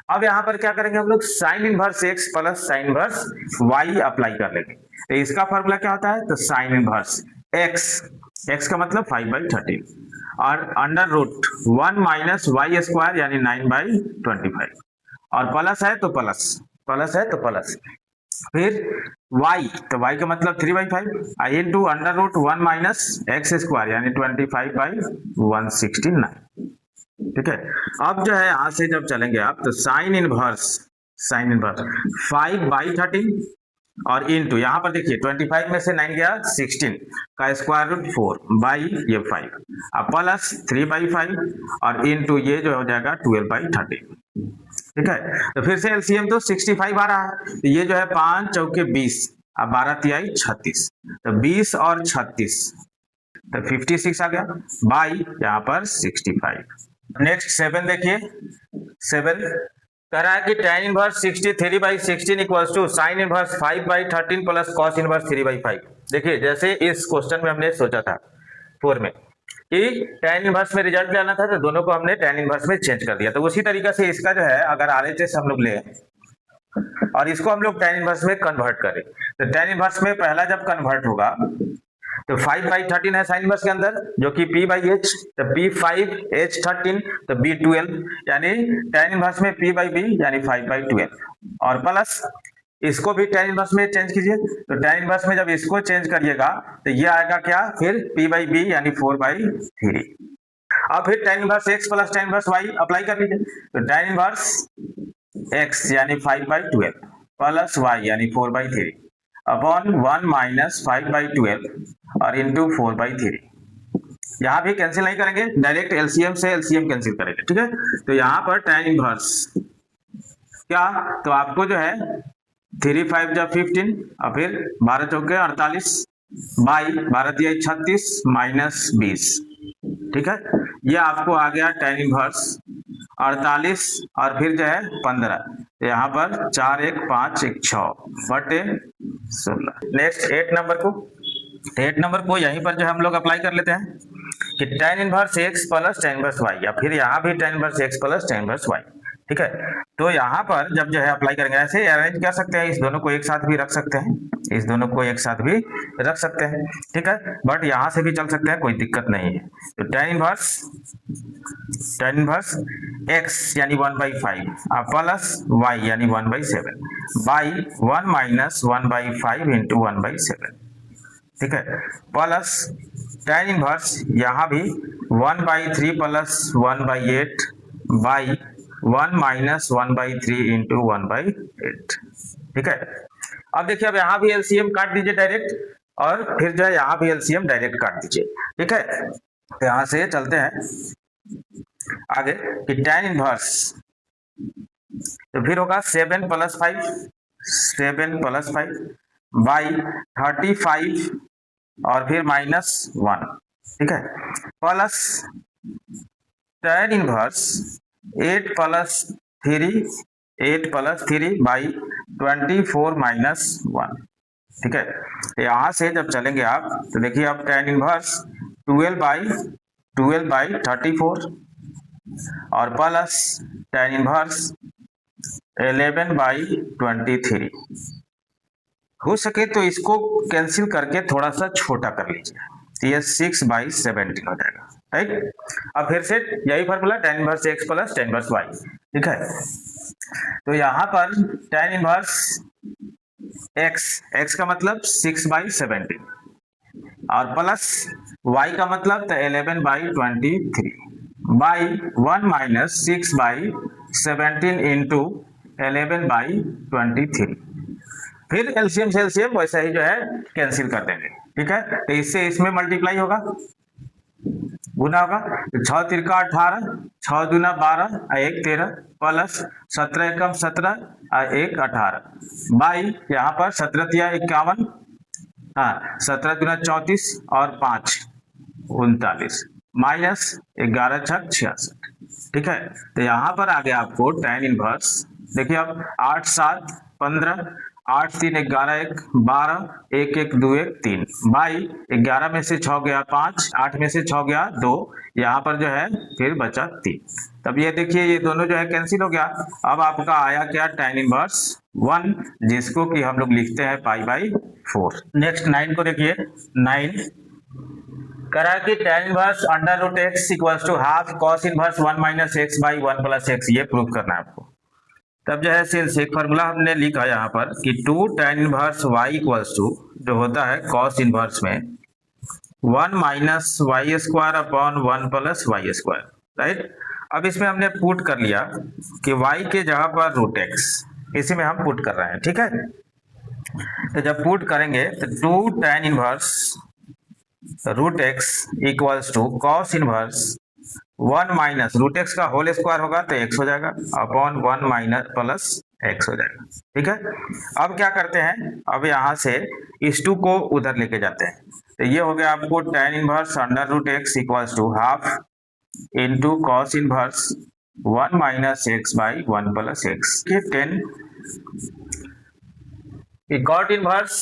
अब यहां पर क्या करेंगे हम लोग, sign inverse x plus sine inverse y apply कर लेंगे। तो इसका फॉर्मूला क्या होता है, तो साइन इनवर्स एक्स का मतलब 5/13 और under root 1 minus y square यानी 9/25 और प्लस है तो प्लस फिर y तो y का मतलब 3/5 I into under root 1 minus x square यानी 25/169। ठीक है, अब जो है यहां से जब चलेंगे आप तो साइन इनवर्स 5/13 और इंटू यहाँ पर देखिए 25 में से 9 गया 16 का स्क्वायर रूट 4 बाई ये 5 अब प्लस 3/5 और इंटू ये जो हो जाएगा 12/13। ठीक है, तो फिर से एलसीएम तो 65 आ रहा है, तो ये जो है 5 चौके 20 अब 12 तिहाई 36 तो 20 और 36 तो 56 आ गया बाई यहाँ पर 65। नेक्स्ट 7 देखिए, 7 कह रहा है कि tan inverse 63/16 equals to sine inverse 5/13 plus cos inverse 3/5। देखिए जैसे इस क्वेश्चन में हमने सोचा था 4 में कि tan इनवर्स में रिजल्ट लेना था तो दोनों को हमने tan इनवर्स में चेंज कर दिया, तो उसी तरीके से इसका जो है अगर RHS हम लोग ले और इसको हम लोग tan इनवर्स में कन्वर्ट करें तो tan इनवर्स में पहला जब कन्वर्ट होगा तो 5/13 है साइन इनवर्स के अंदर जो कि p/h तो p5 h13 तो b12 यानी tan इनवर्स में p/b यानी 5/12 और प्लस इसको भी tan इनवर्स में चेंज कीजिए तो tan इनवर्स में जब इसको चेंज करिएगा तो ये आएगा क्या फिर p/b यानी 4/3। अब फिर tan inverse x plus tan inverse y apply कर लीजिए तो tan इनवर्स x यानी 5/12 प्लस y यानी 4/3 अपॉन 1 माइनस 5/12 और इंटू 4/3। यहां भी कैंसिल नहीं करेंगे, डायरेक्ट एलसीएम से एलसीएम कैंसिल करेंगे। ठीक है, तो यहां पर tan इनवर्स क्या तो आपको जो है 3 5 जा 15 और फिर 12 चौके 48 बाई 12 तिहाई 36 माइनस 20। ठीक है, ये आपको आ गया tan इनवर्स 48 और फिर जो है 15 तो यहाँ पर 4 1 5 1 6 बटे 16। नेक्स्ट 8 नंबर को, 8 नंबर को यहीं पर जो हम लोग अप्लाई कर लेते हैं कि tan inverse x plus tan inverse y या फिर यहाँ भी tan inverse x plus tan inverse y। ठीक है, तो यहाँ पर जब जो है अप्लाई करेंगे ऐसे अरेंज कर सकते हैं, इस दोनों को एक साथ भी रख सकते हैं, इस दोनों को एक साथ भी रख सकते हैं। ठीक है, बट यहाँ से भी चल सकते हैं, कोई दिक्कत नहीं है। तो tan इनवर्स x यानी 1/5 प्लस y यानी 1/7 बाई 1 माइनस 1/5 इंटू 1/7। ठीक है, प्लस tan इनवर्स यहाँ भी 1/3 प्लस 1/8 बाई 1 माइनस 1/3 इंटू 1/8। ठीक है, अब देखिए अब यहाँ भी एलसीएम काट दीजिए डायरेक्ट और फिर जो है यहाँ भी एलसीएम डायरेक्ट काट दीजिए। ठीक है, तो यहाँ से चलते हैं आगे कि tan इनवर्स तो फिर होगा 7 प्लस 5 बाई 35 और फिर माइनस 1। ठीक है, plus tan inverse 8 plus 3 by 24 minus 1। ठीक है, यहां से जब चलेंगे आप तो देखिए अब tan इनवर्स 12/34 और प्लस tan इनवर्स 11/23। हो सके तो इसको कैंसिल करके थोड़ा सा छोटा कर लीजिए तो ये 6/17 हो जाएगा। राइट, अब फिर से यही formula tan inverse x plus tan inverse y। ठीक है, तो यहां पर tan इनवर्स x का मतलब 6/17 और प्लस y का मतलब तो 11/23 बाई 1 माइनस 6/17 इंटू 11/23। फिर एलसीएम से एलसीएम वैसा ही जो है कैंसिल कर देंगे। ठीक है, तो इससे इसमें मल्टीप्लाई होगा, गुना होगा तो 6 3 18 6 2 12 1 13 प्लस 17 1 17 1 18 बाई यहाँ पर 17 तिया 51 17 दूना 34 और 5 39 माइनस 11 6 66। ठीक है, तो यहाँ पर आ गया आपको tan इनवर्स देखिए अब 8 7 15 8 3 11 1 12 1 1 2 1 3 बाई 11 में से 6 गया 5 8 में से 6 गया 2 यहाँ पर जो है फिर बचा 3। तब ये देखिए ये दोनों जो है कैंसिल हो गया। अब आपका आया क्या tan इनवर्स 1 जिसको कि हम लोग लिखते हैं π/4। नेक्स्ट 9 को देखिए 9 करा कि tan inverse under root x equals to half cos inverse 1 minus x by 1 plus x, ये प्रूव करना है आपको। तब जो है सिंस एक फार्मूला हमने लिखा यहाँ पर कि 2 tan inverse y equals to जो होता है कॉस इनवर्स में 1 minus y square upon 1 plus y square, right. अब इसमें हमने पुट कर लिया कि y के जगह पर रूट एक्स, इसी में हम पुट कर रहे हैं, ठीक है। तो जब पुट करेंगे तो 2 tan inverse root x equals to cos inverse 1 minus root x का होल स्क्वायर होगा तो x हो जाएगा अपॉन 1 माइनस प्लस x हो जाएगा, ठीक है। अब क्या करते हैं, अब यहाँ से इस 2 को उधर लेके जाते हैं, तो ये हो गया आपको tan inverse under root x equals to half into cos inverse 1 minus x by 1 plus x, 10 cot inverse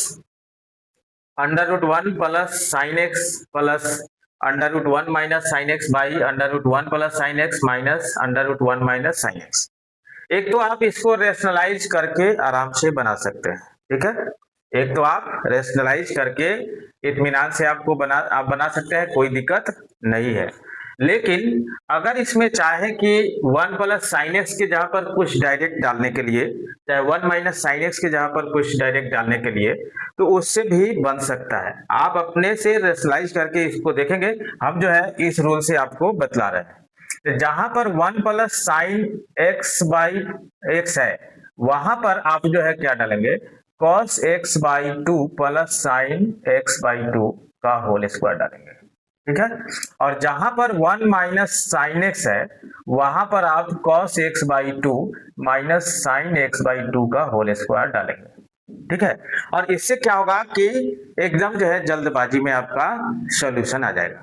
under root 1 plus sine x plus under root 1 minus sine x by under root 1 plus sine x minus under root 1 minus sine x. एक तो आप इसको rationalise करके आराम से बना सकते हैं, ठीक है। एक तो आप रेशनलाइज करके इत्मीनान से आप बना सकते हैं, कोई दिक्कत नहीं है। लेकिन अगर इसमें चाहे कि 1 प्लस साइन एक्स के जगह पर कुछ डायरेक्ट डालने के लिए, चाहे 1 माइनस साइन एक्स के जगह पर कुछ डायरेक्ट डालने के लिए, तो उससे भी बन सकता है। आप अपने से रेशनलाइज करके इसको देखेंगे, हम जो है इस रूल से आपको बतला रहे हैं। तो जहां पर 1 plus sine x by x है, वहां पर आप जो है क्या डालेंगे, cos x by 2 plus sine x by 2 का होल स्क्वायर डालेंगे, ठीक है। और जहां पर 1 माइनस साइन एक्स है, वहां पर आप cos x by 2 minus sine x by 2 का होल स्क्वायर डालेंगे, ठीक है। और इससे क्या होगा कि एकदम जो है जल्दबाजी में आपका सॉल्यूशन आ जाएगा,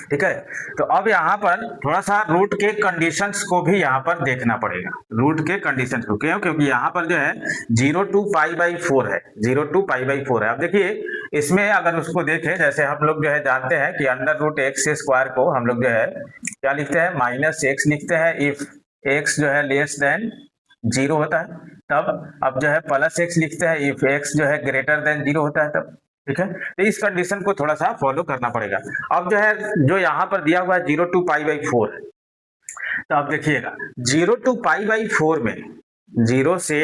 ठीक है। तो अब यहाँ पर थोड़ा सा रूट के कंडीशंस को भी यहाँ पर देखना पड़ेगा, रूट के कंडीशंस को, क्यों, क्योंकि यहाँ पर जो है 0 to पाई बाई 4 है, 0 to पाई बाई 4 है। अब देखिए इसमें अगर उसको देखें, जैसे हम लोग जो है जानते हैं कि अंडर रूट एक्स स्क्वायर को हम लोग जो है क्या लिखते हैं, माइनस एक्स लिखते हैं इफ एक्स जो है लेस देन 0 होता है तब। अब जो है प्लस एक्स लिखते हैं इफ एक्स जो है ग्रेटर देन 0 होता है तब, ठीक है। तो इस कंडीशन को थोड़ा सा फॉलो करना पड़ेगा। अब जो है जो यहाँ पर दिया हुआ है 0 to पाई बाई 4 है, तो अब देखिएगा 0 to पाई बाई 4 में 0 से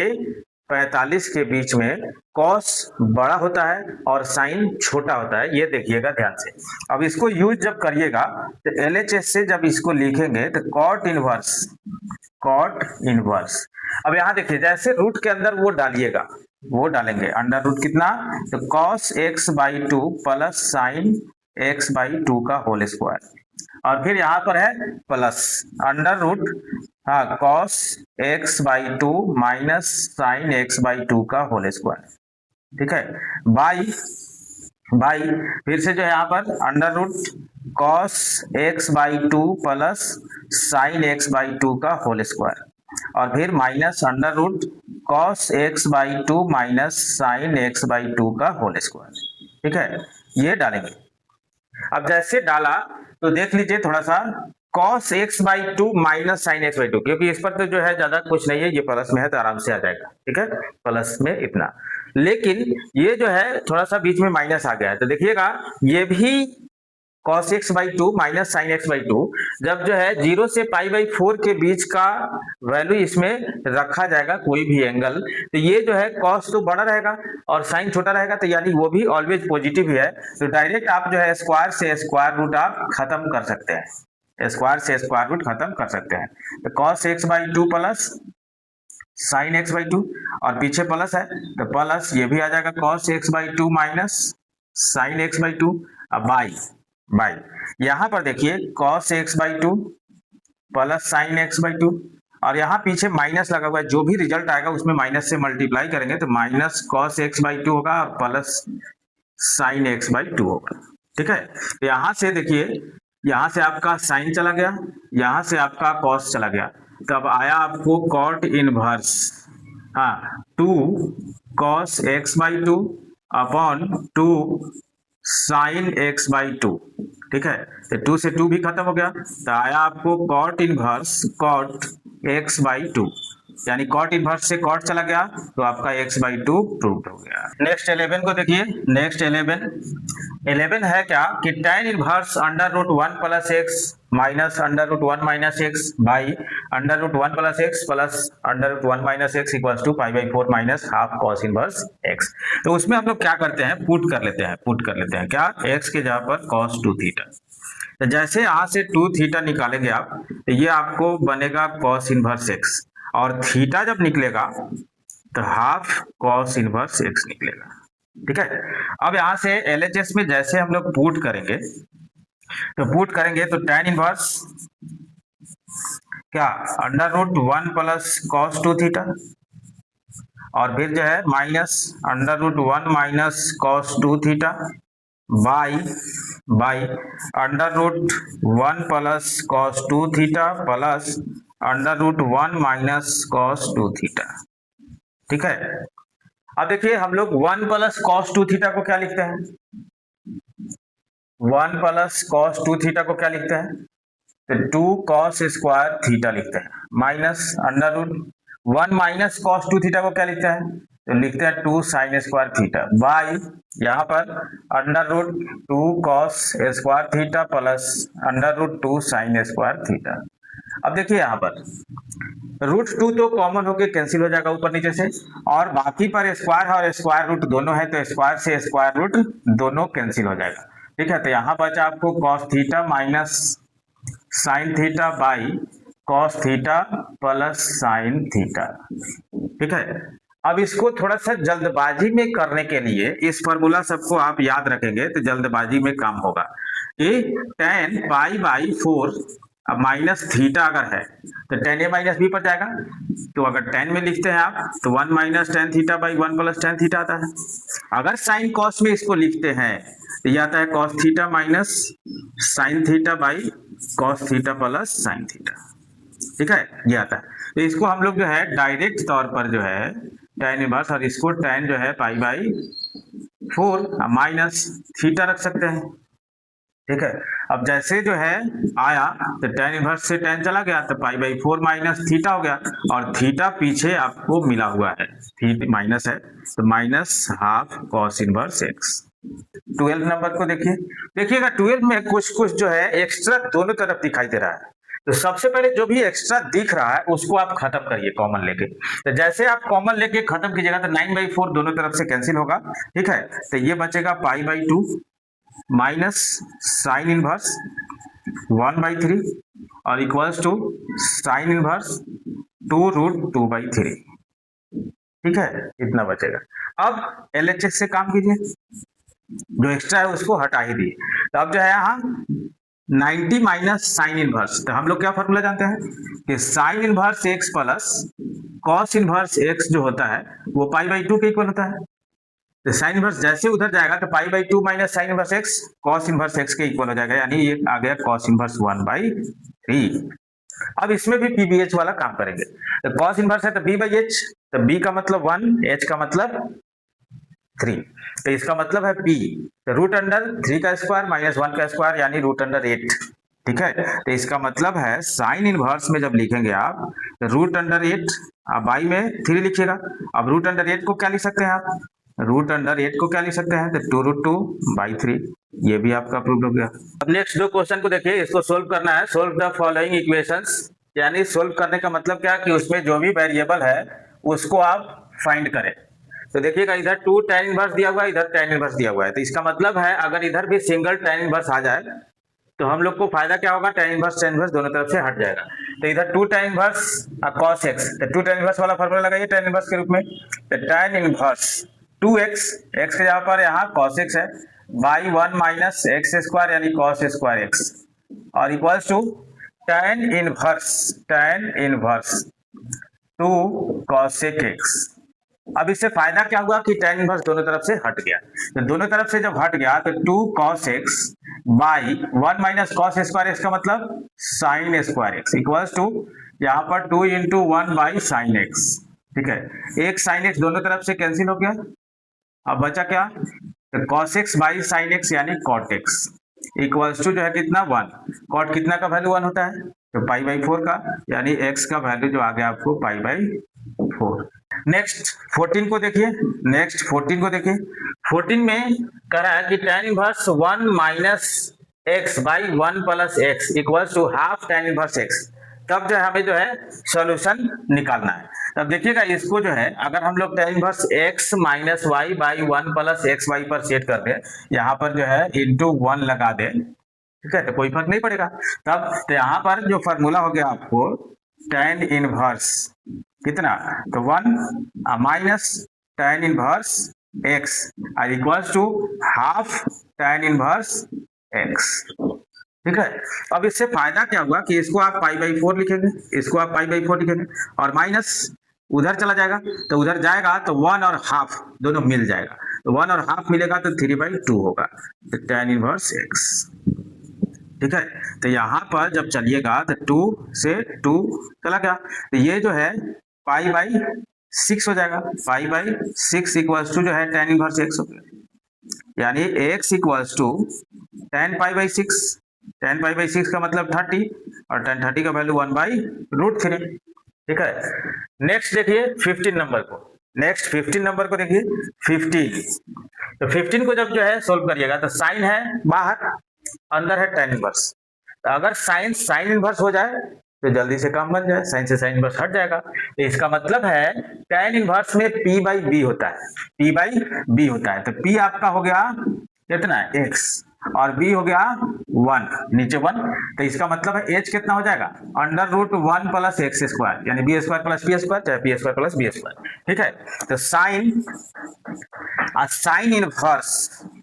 45 के बीच में कॉस बड़ा होता है और साइन छोटा होता है, ये देखिएगा ध्यान से। अब इसको यूज जब करिएगा तो LHS से जब इसको लिखेंगे तो कॉट इनवर्स। अब यहाँ देखिए जैसे रूट के अंदर वो डालिएगा, वो डालेंगे अंडर रूट कितना, तो cos x by 2 plus sine x by 2 का होल स्क्वायर, और फिर यहाँ पर है प्लस अंडर रूट हाँ cos x by 2 minus sine x by 2 का होल स्क्वायर, ठीक है, बाई फिर से जो है यहाँ पर under root cos x by 2 plus sine x by 2 का होल स्क्वायर, और फिर minus under root cos x by 2 minus sine x by 2 का होल स्क्वायर, ठीक है, ये डालेंगे। अब जैसे डाला तो देख लीजिए थोड़ा सा cos x by 2 minus sine x by 2, क्योंकि इस पर तो जो है ज्यादा कुछ नहीं है, ये प्लस में है तो आराम से आ जाएगा, ठीक है, प्लस में इतना। लेकिन ये जो है थोड़ा सा बीच में माइनस आ गया है, तो देखिएगा ये भी cos x by 2 minus sine x by 2, जब जो है 0 से पाई बाई 4 के बीच का वैल्यू इसमें रखा जाएगा कोई भी एंगल, तो ये जो है cos तो बड़ा रहेगा और साइन छोटा रहेगा, तो यानी वो भी ऑलवेज पॉजिटिव ही है। तो डायरेक्ट आप जो है स्क्वायर से स्क्वायर रूट आप खत्म कर सकते हैं, स्क्वायर से स्क्वायर रूट खत्म कर सकते हैं। तो cos x by 2 plus sine x by 2, और पीछे प्लस है तो प्लस ये भी आ जाएगा cos x by 2 minus sine x by 2, अब बाई यहां पर देखिए cos x by 2 plus sine x by 2, और यहाँ पीछे माइनस लगा हुआ है, जो भी रिजल्ट आएगा उसमें माइनस से मल्टीप्लाई करेंगे तो माइनस cos x बाई 2 होगा और प्लस साइन एक्स बाई 2 होगा, ठीक है। तो यहाँ से देखिए यहाँ से आपका साइन चला गया, यहाँ से आपका cos चला गया, तब आया आपको cot inverse 2 cos x by 2 upon 2 sine x by 2, ठीक है। तो 2 से 2 भी खत्म हो गया, तो आया आपको cot inverse cot x by 2, यानी कॉट इनवर्स से कॉट चला गया तो आपका x/2 प्रूव्ड हो गया। नेक्स्ट 11 को देखिए। नेक्स्ट 11 है क्या कि tan inverse √1 plus x minus √1 minus x by √1 plus x plus √1 minus x equals to π/4 minus half cos inverse x। तो उसमें हम लोग क्या करते हैं, पुट कर लेते हैं क्या, x के जगह पर cos 2 थीटा। तो जैसे यहाँ से 2 थीटा निकालेंगे आप, तो ये आपको बनेगा cos इनवर्स x, और थीटा जब निकलेगा तो हाफ cos इनवर्स x निकलेगा। ठीक है, अब यहाँ से LHS में जैसे हम लोग पुट करेंगे तो tan इनवर्स क्या √1 प्लस cos 2 थीटा, और फिर जो है minus √1 minus cos 2 theta by √1 plus cos 2 theta plus √1 minus cos 2 theta. ठीक है, अब देखिए हम लोग 1 प्लस cos 2 थीटा को क्या लिखते हैं, 1 प्लस cos 2 थीटा को क्या लिखते हैं, तो 2 cos स्क्वायर थीटा लिखते हैं, माइनस √1 माइनस cos 2 थीटा को क्या लिखते हैं, तो लिखते हैं 2 sin स्क्वायर थीटा बाई यहाँ पर √2 cos square theta plus √2 sin square theta. अब देखिए यहाँ पर √2 तो कॉमन होके कैंसिल हो जाएगा ऊपर नीचे से, और बाकी पर स्क्वायर और स्क्वायर रूट दोनों है तो स्क्वायर से स्क्वायर रूट दोनों कैंसिल हो जाएगा। ठीक है, तो यहाँ बचा आपको cos theta minus sine theta by cos theta plus sine theta. ठीक है, अब इसको थोड़ा सा जल्दबाजी में करने के लिए इस फॉर्मूला सबको आप याद रखेंगे तो जल्दबाजी में काम होगा कि tan π/4 अब माइनस थीटा अगर है तो tan a माइनस b पर जाएगा, तो अगर tan में लिखते हैं आप तो 1 minus tan theta by 1 plus tan theta आता है। अगर साइन कॉस में इसको लिखते हैं तो ये आता है cos theta minus sine theta by cos theta plus sine theta. ठीक है, ये आता है। तो इसको हम लोग जो है डायरेक्ट तौर पर जो है tan इनवर्स, और इसको tan जो है π/4 माइनस थीटा रख सकते हैं। ठीक है, अब जैसे जो है आया तो tan इनवर्स से tan चला गया तो π/4 माइनस थीटा हो गया, और थीटा पीछे आपको मिला हुआ है, थीटा माइनस है तो minus half cos inverse x। 12 number को देखिएगा 12 में कुछ जो है एक्स्ट्रा दोनों तरफ दिखाई दे रहा है, तो सबसे पहले जो भी एक्स्ट्रा दिख रहा है उसको आप खत्म करिए कॉमन लेके। तो जैसे आप कॉमन लेके खत्म कीजिएगा तो 9/4 दोनों तरफ से कैंसिल होगा। ठीक है, तो ये बचेगा π/2 माइनस साइन इनवर्स 1/3 और इक्वल्स टू साइन इनवर्स 2√2/3। ठीक है, इतना बचेगा। अब LHS से काम कीजिए, जो एक्स्ट्रा है उसको हटा ही दिए। तो अब जो है यहाँ 90 माइनस साइन इनवर्स, तो हम लोग क्या फॉर्मूला जानते हैं कि sine inverse x plus cos inverse x जो होता है वो π/2 के इक्वल होता है। तो साइन इनवर्स जैसे उधर जाएगा तो π/2 minus sine inverse x cos inverse x के इक्वल हो जाएगा, यानी ये आ गया कॉस इनवर्स 1/3। अब इसमें भी PBH वाला काम करेंगे। तो कॉस इनवर्स है तो b/h, तो b का मतलब 1, h का मतलब 3, तो इसका मतलब है p, तो √3 का स्क्वायर माइनस 1 का स्क्वायर यानी √8। ठीक है, तो इसका मतलब है साइन इनवर्स में जब लिखेंगे आप तो √8 बाई में 3 लिखिएगा। अब √8 को क्या लिख सकते हैं आप, √8 को क्या लिख सकते हैं तो 2√2/3, ये भी आपका प्रूव हो गया। अब नेक्स्ट दो क्वेश्चन को देखिए, इसको सोल्व करना है। सोल्व द फॉलोइंग इक्वेशंस, यानी सोल्व करने का मतलब क्या कि उसमें जो भी वेरिएबल है उसको आप फाइंड करें। तो देखिएगा इधर 2 tan इनवर्स दिया हुआ है, इधर tan इनवर्स दिया हुआ है, तो इसका मतलब है अगर इधर भी सिंगल tan इनवर्स आ जाए तो हम लोग को फायदा क्या होगा, tan इनवर्स दोनों तरफ से हट जाएगा। तो इधर 2 tan इनवर्स cos x, तो 2 tan इनवर्स वाला फॉर्मूला लगाइए tan इनवर्स के रूप में, तो tan इनवर्स 2x, x के जगह पर यहाँ cos x है, बाई 1 माइनस x स्क्वायर यानी cos स्क्वायर x, और equals to tan inverse 2 cosec x। अब इससे फायदा क्या हुआ कि tan इनवर्स दोनों तरफ से हट गया, तो दोनों तरफ से जब हट गया तो 2 cos x by 1 minus cos square x का मतलब sin square x equals to यहाँ पर 2 × 1 बाई sin x। ठीक है, एक sin x दोनों तरफ से कैंसिल हो गया, अब बचा क्या, तो cos x by sin x यानी cot x इक्वल्स टू जो है कितना 1, cot कितना का वैल्यू 1 होता है, तो पाई बाई 4 का, यानी x का वैल्यू जो आ गया आपको पाई बाई 4। नेक्स्ट 14 को देखिए, नेक्स्ट 14 को देखिए। 14 में कह रहा है कि tan inverse 1 minus x by 1 plus x equals to half tan inverse x। तब जो है हमें जो है सॉल्यूशन निकालना है। तब देखिएगा इसको जो है अगर हम लोग tan inverse x minus y by 1 plus x y पर सेट कर दें, यहाँ पर जो है इंटू 1 लगा दें, ठीक है, तो कोई फर्क नहीं पड़ेगा। तब तो यहाँ पर जो फॉर्मूला हो गया आपको tan इनवर्स कितना, तो 1 माइनस tan इनवर्स x और equals to half tan inverse x, ठीक है। अब इससे फायदा क्या हुआ कि इसको आप पाई बाई 4 लिखेंगे, इसको आप पाई बाई 4 लिखेंगे, और माइनस उधर चला जाएगा, तो उधर जाएगा तो 1 और हाफ दोनों मिल जाएगा, तो 1 और हाफ मिलेगा तो 3/2 होगा, तो tan इनवर्स x, ठीक है। तो यहाँ पर जब चलिएगा तो 2 से 2 चला गया, तो ये जो है पाई बाई 6 हो जाएगा, पाई बाई 6 इक्वल्स टू जो है tan इनवर्स x हो गया, यानी x equals to tan pi by 6, tan pi by 6 का मतलब 30, और tan 30 का वैल्यू 1/√3, ठीक है। नेक्स्ट देखिए 15 नंबर को, नेक्स्ट 15 नंबर को देखिए 15। तो 15 को जब जो है सोल्व करिएगा तो साइन है बाहर, अंदर है tan इनवर्स, तो अगर साइन इनवर्स हो जाए तो जल्दी से काम बन जाए, साइन से साइन इनवर्स हट जाएगा, तो इसका मतलब है tan इनवर्स में p बाई बी होता है, p बाई बी होता है, तो p आपका हो गया कितना है x, और b हो गया 1, नीचे 1, तो इसका मतलब है h कितना हो जाएगा √1 प्लस एक्स स्क्वायर, यानी b square plus p square, चाहे p square plus b square, ठीक है। तो साइन इनवर्स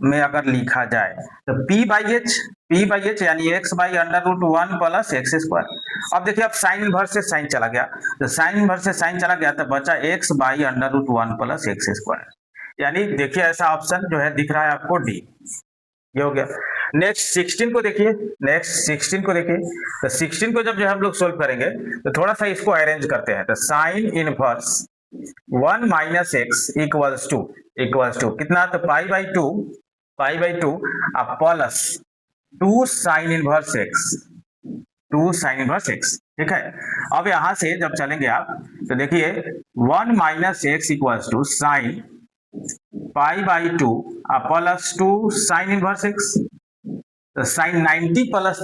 में अगर लिखा जाए तो p बाई एच यानी x by √1 plus x square. अब देखिए अब साइन इनवर्स से साइन चला गया, तो साइन इनवर्स से साइन चला गया तो बचा x by √1 plus x square, यानी देखिए ऐसा ऑप्शन जो है दिख रहा है आपको डी, ये हो गया। नेक्स्ट 16 को देखिए, नेक्स्ट 16 को देखिए, तो 16 को जब जो हम लोग सोल्व करेंगे तो थोड़ा सा इसको अरेंज करते हैं, तो sine inverse 1 minus x equals to कितना, तो pi by 2 plus 2 sine inverse x, ठीक है। अब यहां से जब चलेंगे आप तो देखिए 1 minus x equals to sine pi by 2 plus 2 sine inverse x, तो साइन 90 प्लस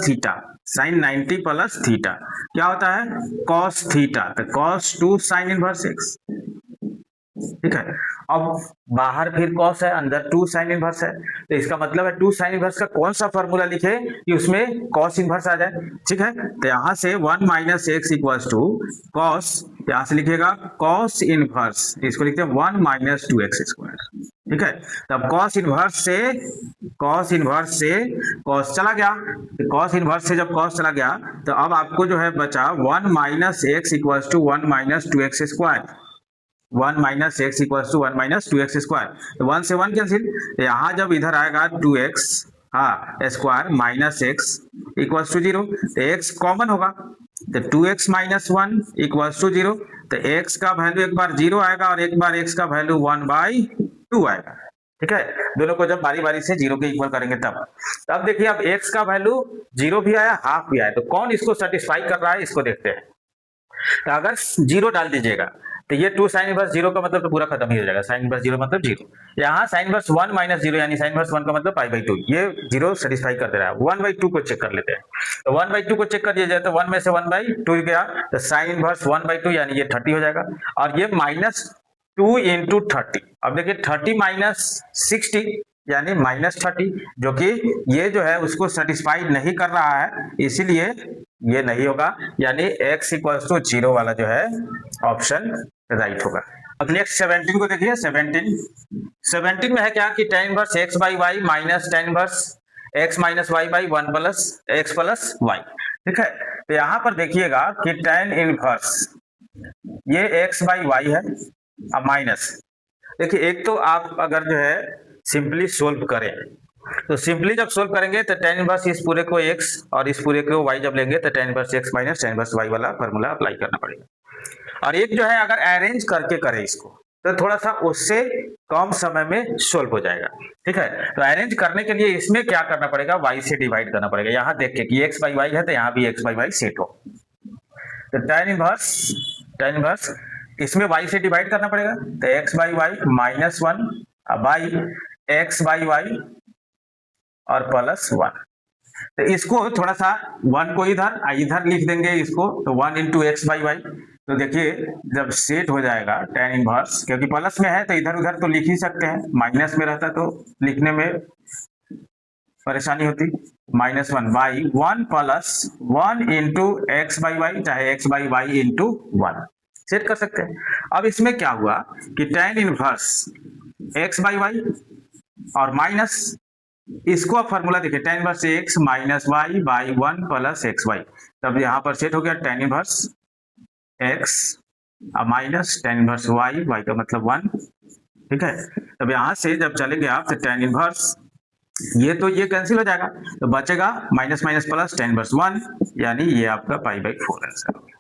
थीटा क्या होता है कॉस थीटा, तो कॉस 2 साइन इनवर्स एक्स, ठीक है। अब बाहर फिर कॉस है, अंदर 2 साइन इनवर्स है, तो इसका मतलब है 2 साइन इनवर्स का कौन सा फॉर्मूला लिखे कि उसमें कॉस इनवर्स आ जाए, ठीक है। तो यहां से 1 minus x equals to cos, यहां से लिखिएगा कॉस इनवर्स, इसको लिखते हैं 1 माइनस 2x स्क्वायर, ठीक है। तब कॉस इनवर्स से कॉस चला गया, तो कॉस इनवर्स से जब कॉस चला गया तो अब आपको जो है बचा 1 minus x equals to 1 minus 2x square, 1 minus x equals to 1 minus 2x square, तो 1 से 1 कैंसिल, तो यहाँ जब इधर आएगा 2x square minus x equals to 0, तो x कॉमन होगा, तो 2x माइनस 1 इक्वल्स टू 0, तो x का वैल्यू एक बार 0 आएगा और एक बार x का वैल्यू 1/2 आएगा, ठीक है। दोनों को जब बारी बारी से 0 के इक्वल करेंगे तब देखिए अब x का वैल्यू 0 भी आया, हाफ भी आया, तो कौन इसको सेटिस्फाई कर रहा है इसको देखते हैं। तो अगर 0 डाल दीजिएगा तो ये 2 साइन इनवर्स 0 का मतलब तो पूरा खत्म ही हो जाएगा, साइन इनवर्स 0 मतलब 0, यहाँ साइन इनवर्स 1 माइनस 0 यानी साइन इनवर्स 1 का मतलब पाई बाई 2, ये 0 सेटिस्फाई कर दे रहा है। 1/2 को चेक कर लेते हैं, तो 1/2 को चेक कर दिया जाए तो 1 में से 1/2 गया, तो साइन इनवर्स 1/2 यानी ये 30 हो जाएगा, और ये -2 इंटू 30, अब देखिए 30 माइनस 60 यानी -30, जो कि ये जो है उसको सेटिस्फाई नहीं कर रहा है, इसीलिए ये नहीं होगा, यानी x इक्वल्स टू 0 वाला जो है ऑप्शन राइट होगा। अब नेक्स्ट 17 को देखिए, 17 में है क्या कि tan inverse x by y minus tan inverse x minus y by 1 plus x plus y, ठीक है। तो यहाँ पर देखिएगा कि tan इनवर्स ये x बाई वाई है, अब माइनस, देखिए एक तो आप अगर जो है सिंपली सोल्व करें, तो सिंपली जब सोल्व करेंगे तो tan इनवर्स इस पूरे को x और इस पूरे को y जब लेंगे तो tan inverse x minus tan inverse y वाला फॉर्मूला अप्लाई करना पड़ेगा। और एक जो है अगर अरेंज करके करें इसको तो थोड़ा सा उससे कम समय में सोल्व हो जाएगा, ठीक है। तो अरेंज करने के लिए इसमें क्या करना पड़ेगा, y से डिवाइड करना पड़ेगा, यहाँ देख के कि x बाई वाई है तो यहाँ भी x बाई वाई सेट हो, तो tan इनवर्स इसमें y से डिवाइड करना पड़ेगा, तो x by y minus one by x by y और प्लस वन। तो इसको थोड़ा सा वन को इधर लिख देंगे इसको, तो one into x by y. तो देखिए जब सेट हो जाएगा tan इनवर्स, क्योंकि प्लस में है तो इधर उधर तो लिख ही सकते हैं, माइनस में रहता तो लिखने में परेशानी होती। Minus one by one plus one into x by y, चाहे x by y into one set कर सकते हैं। अब इसमें क्या हुआ कि tan inverse x by y और माइनस, इसको आप फॉर्मूला देखिए tan inverse x minus y by one plus x y, तब यहाँ पर सेट हो गया tan inverse x minus tan inverse y, y का मतलब वन, ठीक है। तब यहाँ से जब चलेंगे आप तो tan इनवर्स ये तो ये कैंसिल हो जाएगा, तो बचेगा minus minus plus tan inverse one, यानी ये आपका पाई बाई 4 आंसर हो गया।